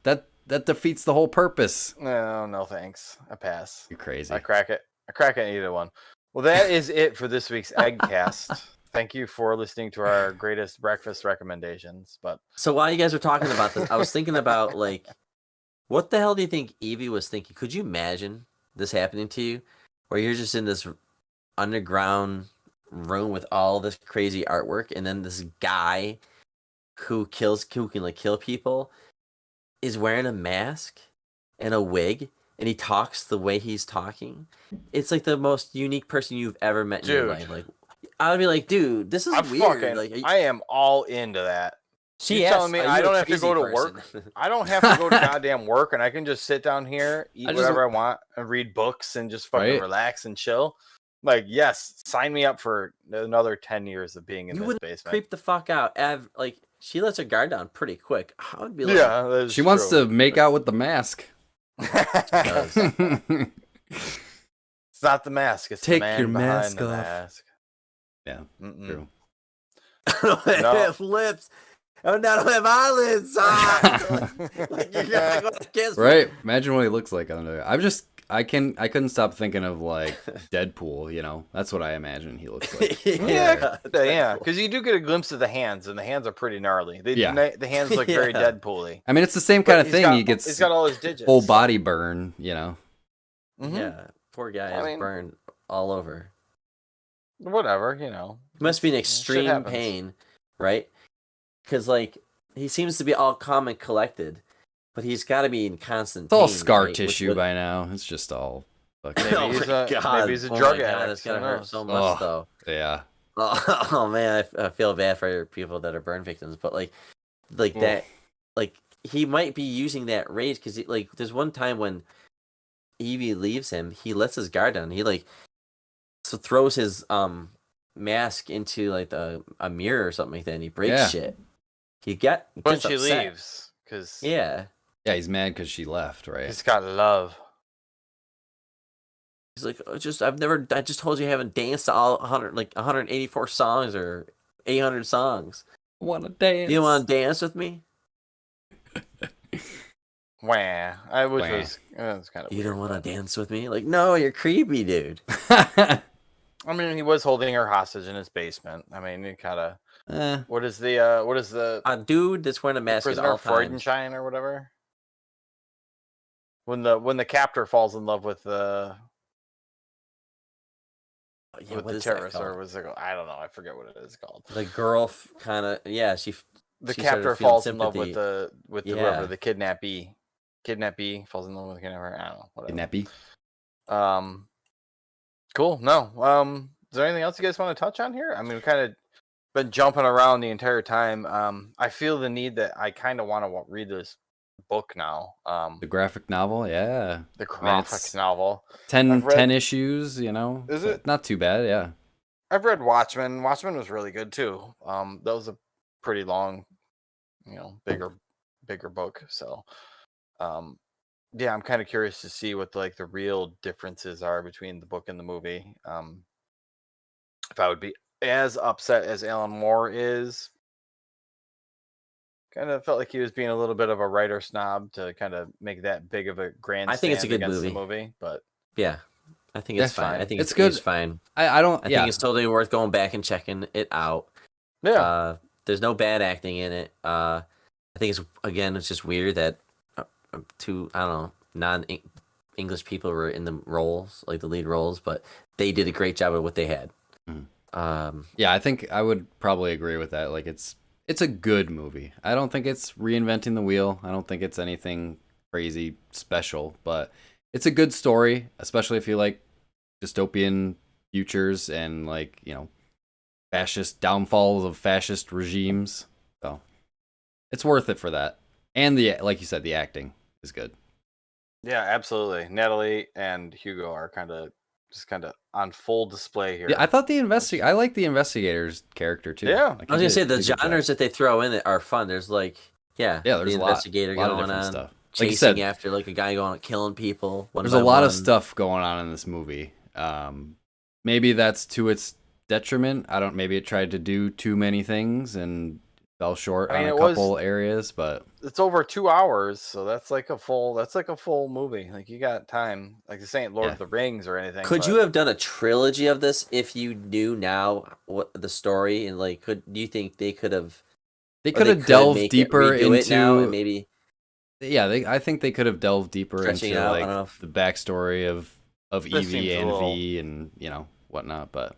That defeats the whole purpose. No, thanks. I pass. You're crazy. I crack it and eat it one. Well, that is it for this week's Eggcast. Thank you for listening to our greatest breakfast recommendations. But So while you guys were talking about this, I was thinking about like, what the hell do you think Evie was thinking? Could you imagine this happening to you, where you're just in this underground room with all this crazy artwork, and then this guy who can like kill people is wearing a mask and a wig, and he talks the way he's talking. It's like the most unique person you've ever met in your life. Like, I would be like, dude, this is weird. Like, I am all into that. She telling me I don't have to go to work? I don't have to go to goddamn work, and I can just sit down here, eat whatever I want, and read books, and just fucking relax and chill. Like, yes, sign me up for another 10 years of being in this basement. Creep the fuck out. Like, she lets her guard down pretty quick. I would be like, she wants to make out with the mask. It's not the mask. It's take the man your behind mask the off. mask. Yeah, true. It flips. Oh, now I don't have eyelids. Like, you're gonna kiss me. Right. Imagine what he looks like under there. I couldn't stop thinking of like Deadpool, you know. That's what I imagine he looks like. Yeah, because you do get a glimpse of the hands, and the hands are pretty gnarly. The hands look very Deadpool-y. I mean, it's the same kind of thing. He's got all his digits. Whole body burn, you know. Mm-hmm. Yeah, poor guy is burned all over. Whatever, you know. It must be an extreme pain, right? Because, like, he seems to be all calm and collected, but he's got to be in constant pain. It's all pain, scar right? tissue by now. It's just all fucking... Maybe he's a drug addict. It's got to hurt so much, though. Yeah. Oh man, I feel bad for people that are burn victims, but, like that, like, he might be using that rage, because, like, there's one time when Evey leaves him, he lets his guard down. He, like, throws his mask into, like, a mirror or something like that, and he breaks shit. When she leaves, because he's mad because she left, right? He's got love. He's like, I just told you I haven't danced to all 184 songs or 800 songs. Want to dance? You want to dance with me? Wah. Was kind of. You don't want to dance with me? Like, no, you're creepy, dude. I mean, he was holding her hostage in his basement. I mean, you kind of. What is the dude that's wearing a mask at all times? Freudenstein or whatever? When the captor falls in love with the terrorist, or was it? I don't know. I forget what it is called. The girl kind of The captor falls in love with the whoever the kidnappee. Kidnappee falls in love with the kidnapper. I don't know. Whatever. Kidnappee. Cool. No. Is there anything else you guys want to touch on here? I mean, we kind of been jumping around the entire time. I feel the need that I kind of want to read this book now. The graphic novel, yeah. The graphic novel. 10 issues, you know. Is it? Not too bad, yeah. I've read Watchmen. Watchmen was really good too. That was a pretty long, bigger book. So, yeah, I'm kind of curious to see what like the real differences are between the book and the movie. If I would be as upset as Alan Moore is, kind of felt like he was being a little bit of a writer snob to kind of make that big of a grand. I think it's a good movie, but yeah, I think it's fine. I think it's good. It's fine. I think it's totally worth going back and checking it out. Yeah, there's no bad acting in it. I think it's just weird that two non-English people were in the roles, like the lead roles, but they did a great job of what they had. Yeah, I think I would probably agree with that. Like, it's a good movie. I don't think it's reinventing the wheel. I don't think it's anything crazy special, but it's a good story, especially if you like dystopian futures and, like, you know, fascist downfalls of fascist regimes. So it's worth it for that. And like you said, the acting is good. Yeah, absolutely. Natalie and Hugo are kind of on full display here. Yeah, I thought I like the investigator's character too. Yeah, I was gonna say the genres that they throw in it are fun. There's like there's the a investigator lot going of different on, stuff. chasing Like you said, after like a guy going killing people. There's a lot of stuff going on in this movie. Maybe that's to its detriment. Maybe it tried to do too many things and fell short on a couple areas, but it's over 2 hours, so that's like a full movie. Like, you got time. Like, this ain't Lord of the Rings or anything. Could you have done a trilogy of this if you knew now what the story, and like, do you think they could have delved deeper into maybe? Yeah, I think they could have delved deeper into out, the backstory of Evey and V and whatnot, but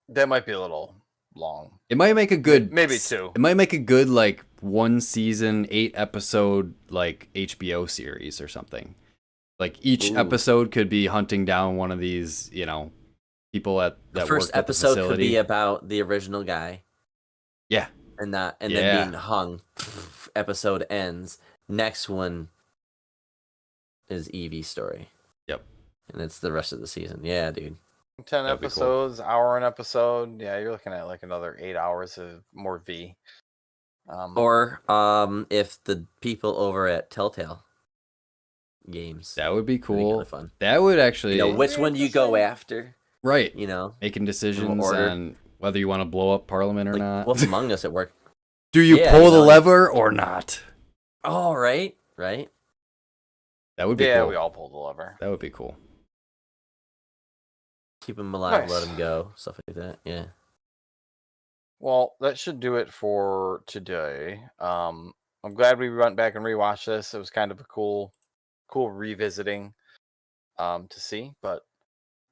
that might be a little long. It might make a good Maybe 2. It might make a good like 1 season, 8 episode like HBO series or something. Like each episode could be hunting down one of these, people that The work first at the episode could facility. be about the original guy. Yeah. And then Yeah. being hung. Episode ends. Next one is Evie's story. Yep. And it's the rest of the season. Yeah, dude. 10 That'd be cool. episodes, hour an episode. Yeah, you're looking at like another 8 hours of more V. Or if the people over at Telltale Games. That would be that'd cool. kinda fun. That would actually Which one do you go after? right. Making decisions order. on whether you want to blow up Parliament or Like not. Wolf Among Us at work. Do you Yeah, pull the lever or not? Oh, right. That would be Yeah, cool. we all pulled the lever. That would be cool. Keep him alive, let Nice. him go. Stuff like that. Yeah. Well, that should do it for today. I'm glad we went back and rewatched this. It was kind of a cool revisiting to see, but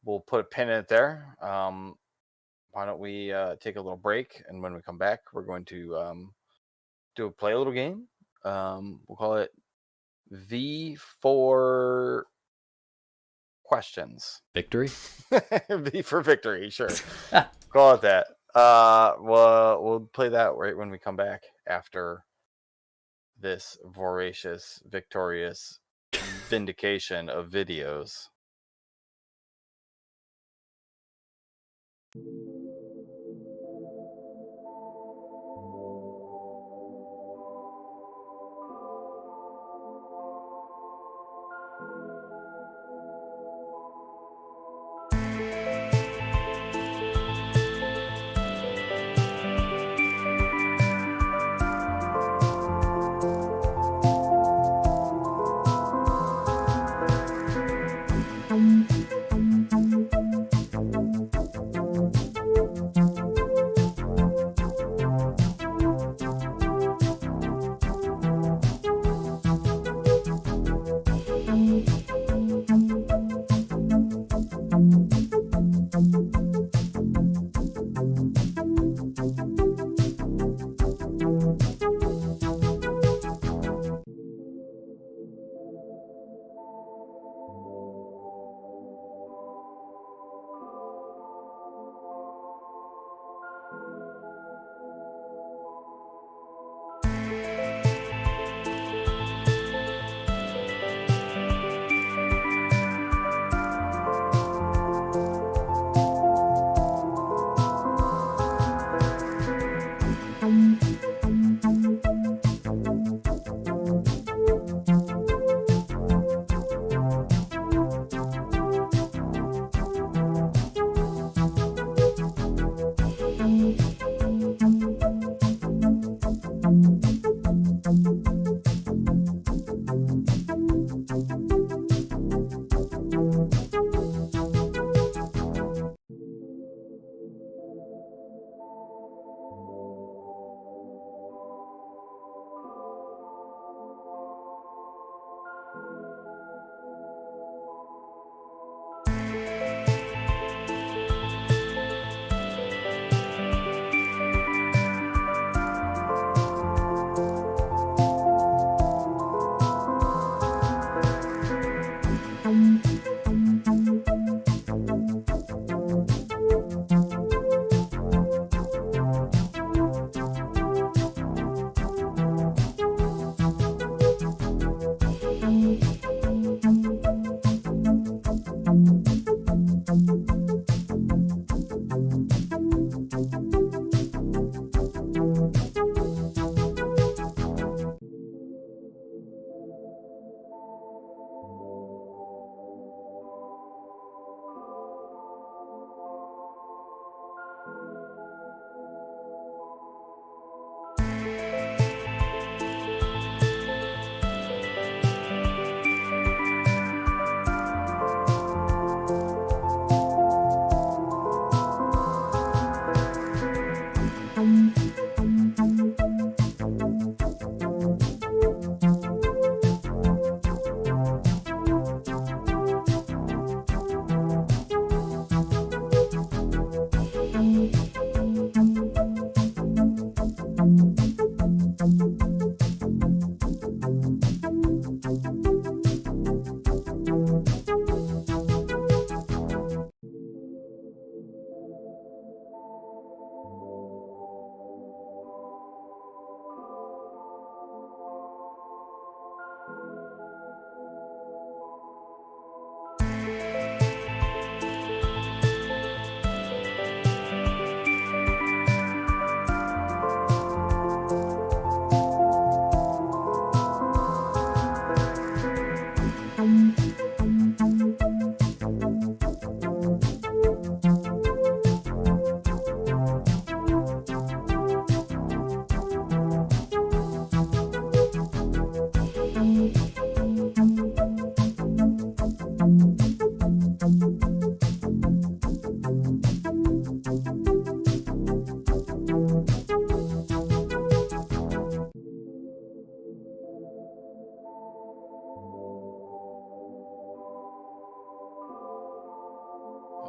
we'll put a pin in it there. Why don't we take a little break, and when we come back, we're going to play a little game. We'll call it V4 questions. Victory? V for victory, sure. Call it that. We'll play that right when we come back after this voracious, victorious vindication of videos.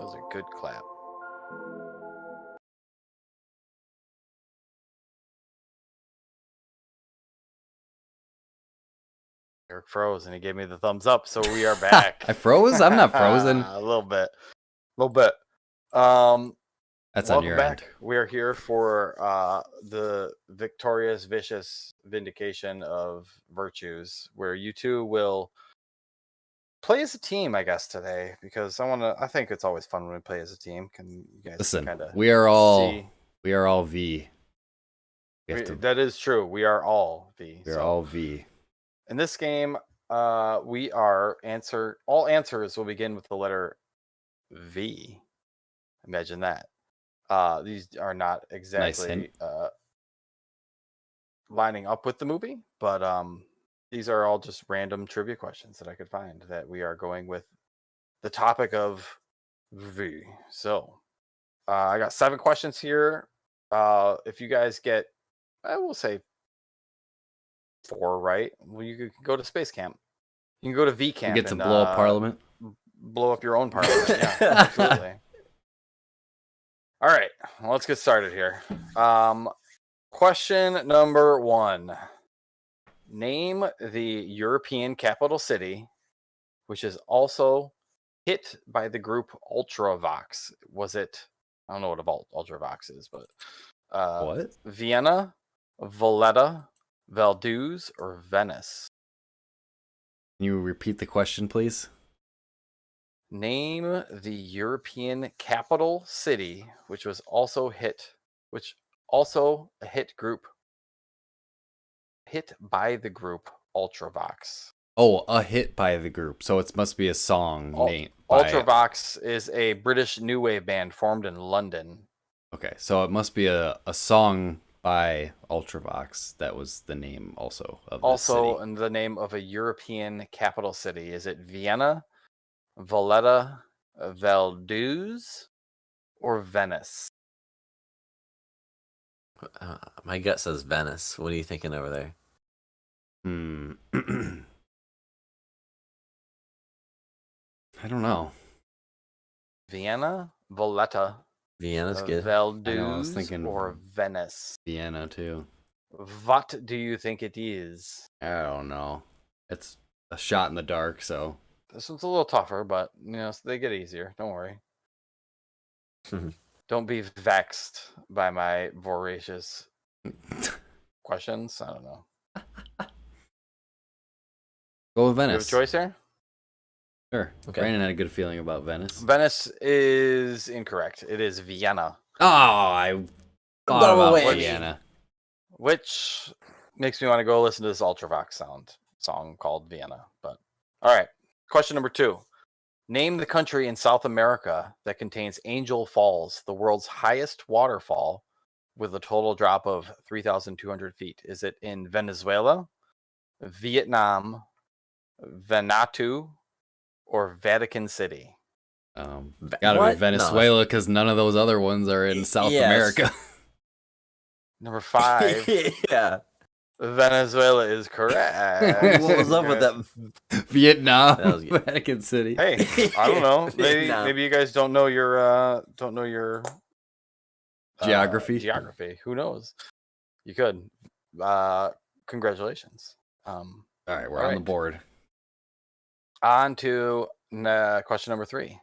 was a good clap. Eric froze and he gave me the thumbs up, so we are back. I froze? I'm not frozen. A little bit. Um, That's on welcome your back. end. We are here for the victorious, vicious vindication of virtues, where you two will play as a team, I guess, today, because I think it's always fun when we play as a team. Can you guys Listen, kind of we are all see? V. That is true. We are all V. We're all V. In this game, we are all answers will begin with the letter V. Imagine that. These are not exactly lining up with the movie, but these are all just random trivia questions that I could find that we are going with the topic of V. So I got 7 questions here. If you guys get, I will say 4 right, well, you could go to space camp. You can go to V camp. You get to blow up Parliament. Blow up your own Parliament. Yeah, absolutely. All right, well, let's get started here. Question number 1. Name the European capital city, which is also hit by the group Ultravox. Was it? I don't know what Ultravox is, but What? Vienna, Valletta, Vaduz, or Venice? Can you repeat the question, please? Name the European capital city, which also a hit group, hit by the group Ultravox. Oh, a hit by the group. So it must be a song named by... Ultravox is a British new wave band formed in London. Okay, so it must be a song by Ultravox. That was the name also of the city. In the name of a European capital city. Is it Vienna, Valletta, Vaduz, or Venice? My gut says Venice. What are you thinking over there? I don't know. Vienna, Valletta, Vienna's good. Vaduz, I was thinking or Venice? Vienna too. What do you think it is? I don't know. It's a shot in the dark, so... This one's a little tougher, but they get easier. Don't worry. Don't be vexed by my voracious questions. I don't know. Go with You have a Venice. choice here? Sure. Okay. Brandon had a good feeling about Venice. Venice is incorrect. It is Vienna. Oh, I thought Double about whammy. Vienna. Which makes me want to go listen to this Ultravox song called Vienna. But all right. Question number 2. Name the country in South America that contains Angel Falls, the world's highest waterfall, with a total drop of 3,200 feet. Is it in Venezuela, Vietnam, Vanuatu, or Vatican City? Gotta What? be Venezuela because none of those other ones are in South Yes. America. Number 5. Yeah. Venezuela is correct. What was up with that? Vietnam, That was good. Vatican City. Hey, I don't know. Vietnam. Maybe you guys don't know your Geography. Geography. Who knows? You could. Congratulations. All right, we're All on the right. board. On to question number 3.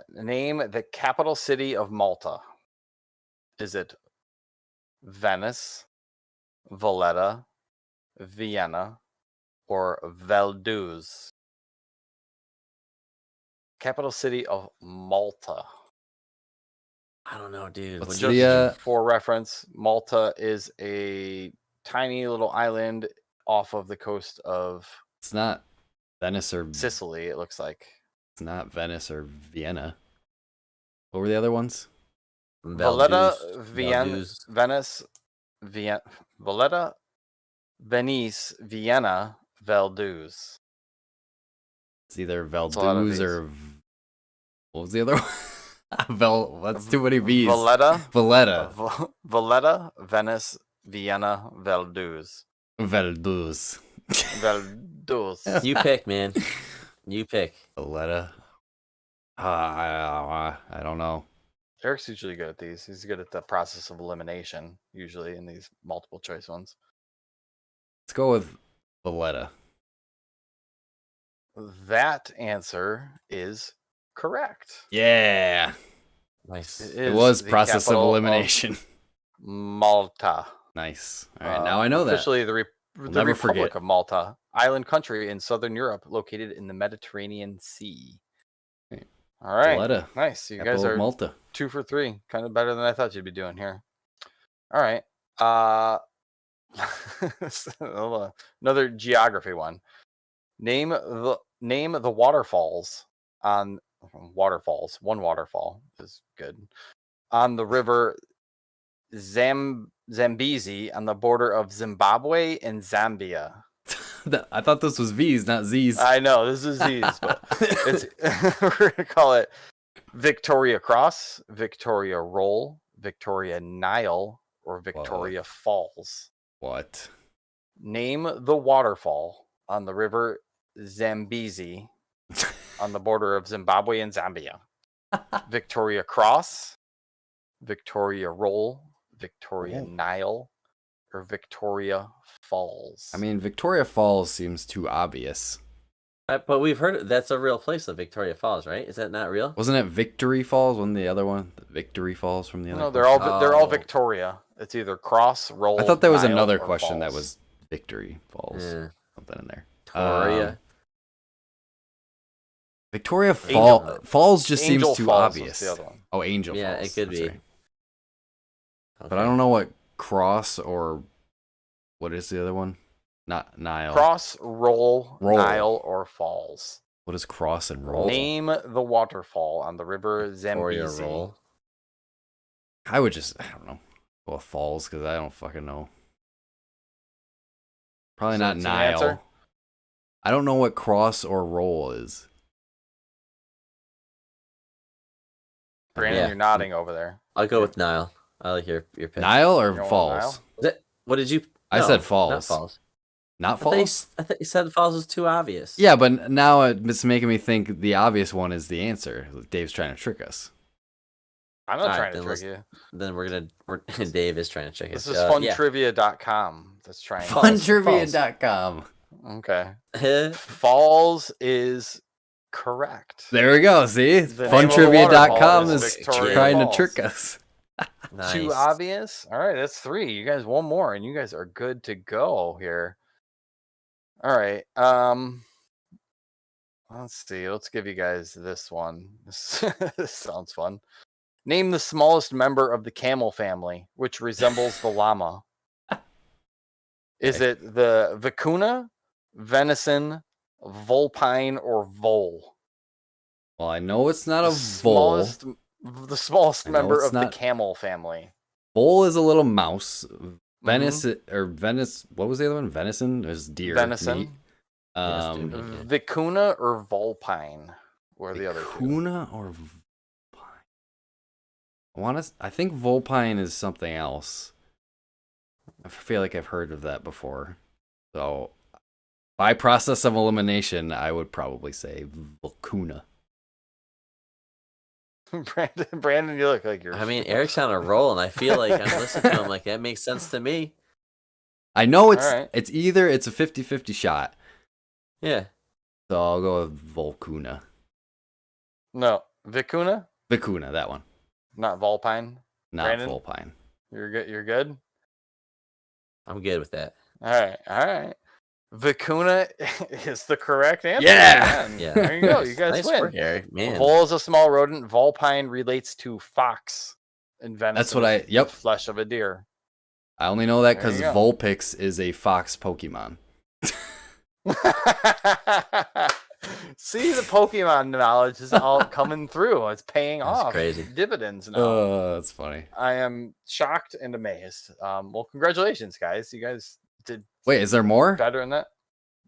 Name the capital city of Malta. Is it Venice, Valletta, Vienna, or Vaduz? Capital city of Malta. I don't know, dude. What's What the, For reference, Malta is a tiny little island off of the coast of It's not Venice or Sicily, it looks like. It's not Venice or Vienna. What were the other ones? Valletta, Vaduz. Venice, Valletta, Venice, Vienna, Vaduz. It's either a lot of Valduz these. or what was the other one? That's too many V's. Valletta, Valletta. Venice, Vienna, Vaduz. Valduz. Vaduz. You pick, man. You pick. Valletta. I don't know. Eric's usually good at these. He's good at the process of elimination, usually in these multiple choice ones. Let's go with Valletta. That answer is correct. Yeah. Nice. It was the process of capital elimination. Malta. Nice. All right, now I know that. Officially the never Republic forget. of Malta, island country in southern Europe, located in the Mediterranean Sea. Okay. All right, Valletta, nice. You capital guys of are Malta. 2 for 3, kind of better than I thought you'd be doing here. All right, another geography one. Name the waterfalls on one waterfall is good on the river Zambezi on the border of Zimbabwe and Zambia. I thought this was V's, not Z's. I know this is Z's, but it's we're gonna call it Victoria Cross, Victoria Roll, Victoria Nile, or Victoria Falls. What? Name the waterfall on the river Zambezi on the border of Zimbabwe and Zambia. Victoria Cross, Victoria Roll, Victoria Nile, or Victoria Falls. I mean, Victoria Falls seems too obvious. But we've heard that's a real place, of Victoria Falls, right? Is that not real? Wasn't it Victory Falls? Wasn't the other one? Victory Falls from the other? No, they're all Victoria. It's either Cross, Roll. I thought there was Nile, another or question Falls. that was Victory Falls. Yeah. Something in there. Victoria. Victoria Falls just Angel seems too Falls was obvious. the other one. Oh, Angel Yeah, Falls. it could That's be. right. But I don't know what Cross or what is the other one? Not Nile. Cross, Roll, Nile, or Falls. What is Cross and Roll? Name the waterfall on the river Victoria Zambezi. Roll. I don't know. Well, Falls, because I don't fucking know. Probably So not it's an Nile. answer? I don't know what Cross or Roll is. Brandon, Yeah. you're nodding over there. I'll go with Nile. I like your pick. Nile or You want Falls? What did you? I No, said Falls. Not Falls. Not I thought, Falls? I thought you said Falls was too obvious. Yeah, but now it's making me think the obvious one is the answer. Dave's trying to trick us. I'm not All trying right, to then trick you. Then we're Dave is trying to check it. This is funtrivia.com. That's trying. Funtrivia.com. Okay. Falls is correct. There we go. See? The name of the Funtrivia.com waterfall is is Victoria trying to Falls. trick us. Nice. Too obvious? All right, that's 3. You guys one more and you guys are good to go here. All right. Let's see. Let's give you guys this one. This sounds fun. Name the smallest member of the camel family, which resembles the llama. Is it the vicuna, venison, vulpine, or vole? Well, I know it's not a The smallest I know member it's of the not- camel family. Vole is a little mouse. Mm-hmm. What was the other one? Venison is deer. Venison. meat. Yes, dude. Okay. Vicuna or vulpine were the other two. Vicuna or Vulpine? I think Vulpine is something else. I feel like I've heard of that before. So, by process of elimination, I would probably say Vicuna. Brandon, you look like you're. I mean, Eric's on a roll, and I feel like I'm listening to him. Like that makes sense to me. I know it's Alright. it's either it's a 50-50 shot. Yeah. So I'll go with Volcuna. No, vicuna, Vicuna, that one. not vulpine. Not Brandon? Vulpine. You're good. You're good. I'm good with that. All right. Vicuna is the correct answer. Yeah! Man. Yeah. There you go. You guys Nice win. work, Eric. Man. Vole is a small rodent. Vulpine relates to fox. And venison. That's what is yep. the flesh of a deer. I only know that There because you go. Vulpix is a fox Pokemon. See, the Pokemon knowledge is all coming through. It's paying That's off. crazy. Dividends now. Oh, that's funny. I am shocked and amazed. Well, congratulations, guys. You guys did Wait, is there more? better than that.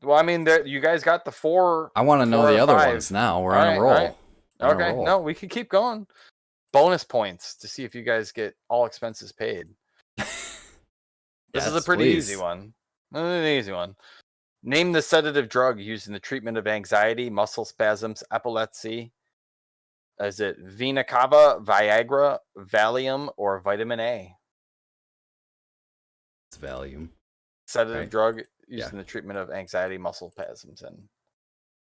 Well, I mean, you guys got the 4. I want to know 4 the out of other 5. ones now. We're All on right, a roll. all right. We're on a Okay, roll. no, we can keep going. Bonus points to see if you guys get all expenses paid. This is a Yes, pretty please. easy one. An easy one. Name the sedative drug used in the treatment of anxiety, muscle spasms, epilepsy, Is it Vena Cava, Viagra, Valium, or vitamin A? It's Valium. Sedative Right. drug used Yeah. in the treatment of anxiety, muscle spasms, and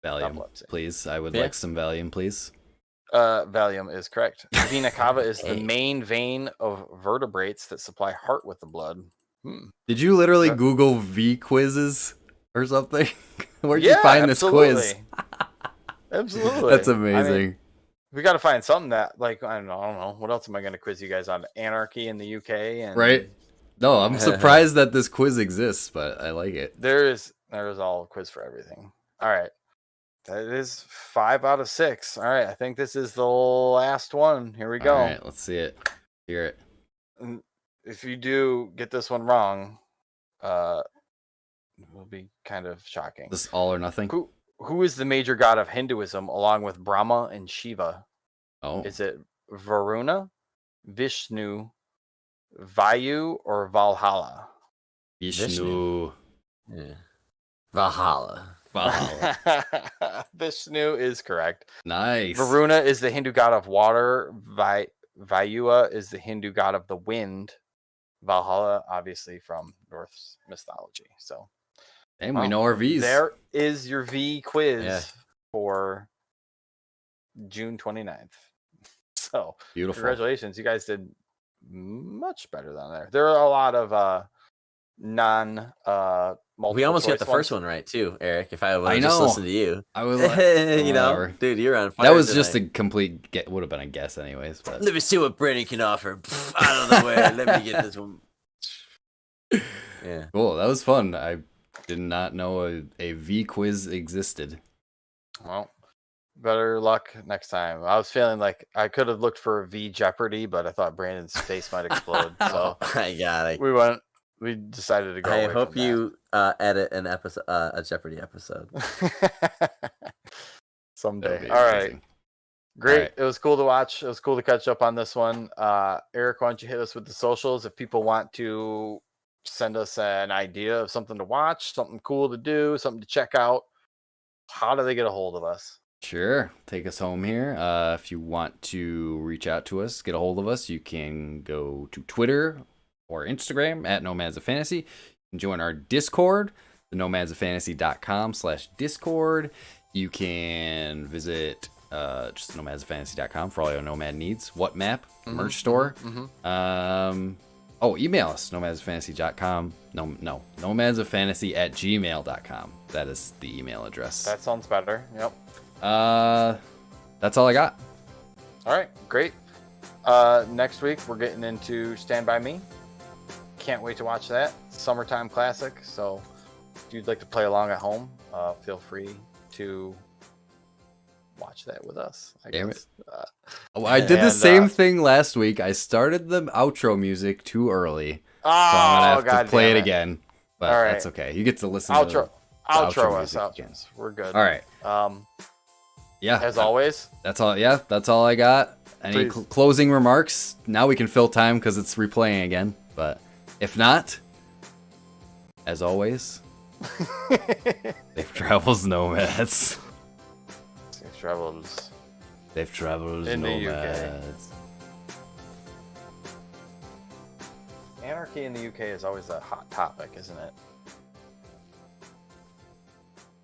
Valium, epilepsy. please. I would Yeah. like some Valium, please. Valium is correct. Vena cava is the main vein of vertebrates that supply heart with the blood. Did you literally Yeah. Google V quizzes or something? Where'd Yeah, you find this quiz? absolutely. Absolutely. That's I amazing. mean, we got to find something that, like, I don't know. What else am I going to quiz you guys on? Anarchy in the UK, and Right? No, I'm surprised that this quiz exists, but I like it. there is all a quiz for everything. All right, that is 5 out of 6. All right, I think this is the last one. Here we go. All right, let's see it. Hear it. And if you do get this one wrong, it will be kind of shocking. This all or nothing? Who is the major god of Hinduism along with Brahma and Shiva? Oh, Is it Varuna, Vishnu, Vayu, or Valhalla? Vishnu. Yeah. Valhalla. Valhalla. Vishnu is correct. Nice. Varuna is the Hindu god of water. Vayua is the Hindu god of the wind. Valhalla, obviously from Norse mythology. So, And we know our V's. there is your V quiz Yeah. for June 29th. So, Beautiful. congratulations. You guys did much better than there. There are a lot of multiple We almost got choice the first ones. one right too, Eric. If I would I have just know. listened to you, I was you know, whatever. dude, you're on fire. That was just tonight. a complete get. Would have been a guess, anyways. But Let me see what Brandon can offer. Pff, out of the way. Let me get this one. Yeah. cool. That was fun. I did not know a V quiz existed. Well, better luck next time. I was feeling like I could have looked for a V Jeopardy, but I thought Brandon's face might explode. So I got it. we decided to go. I away hope from you edit an episode, a Jeopardy episode. that. Someday. That'll be All right. amazing. Great. All right. It was cool to watch. It was cool to catch up on this one. Eric, why don't you hit us with the socials if people want to send us an idea of something to watch, something cool to do, something to check out. How do they get a hold of us? Sure. Take us home here. If you want to reach out to us, get a hold of us, you can go to Twitter or Instagram at Nomads of Fantasy. You can join our Discord, the nomadsofantasy.com/Discord. You can visit just nomadsoffantasy.com for all your nomad needs. What map? Merch store. Email us, nomadsoffantasy.com. No, nomadsoffantasy@gmail.com. That is the email address. That sounds better. Yep. That's all I got. All right, great. Next week we're getting into Stand By Me. Can't wait to watch that. Summertime classic. So if you'd like to play along at home, feel free to watch that with us. I Damn guess. I did the and, same thing last week. I started the outro music too early. So I'm gonna have to play it again. But All right. that's okay. You get to listen to the Outro us. music again. We're good. All right. Yeah. As always. That's all. Yeah, that's all I got. Any Please. closing remarks? Now we can fill time because it's replaying again. But if not, as always, safe travels, nomads. Safe travels. Safe travels, In the UK. nomads. Anarchy in the UK is always a hot topic, isn't it?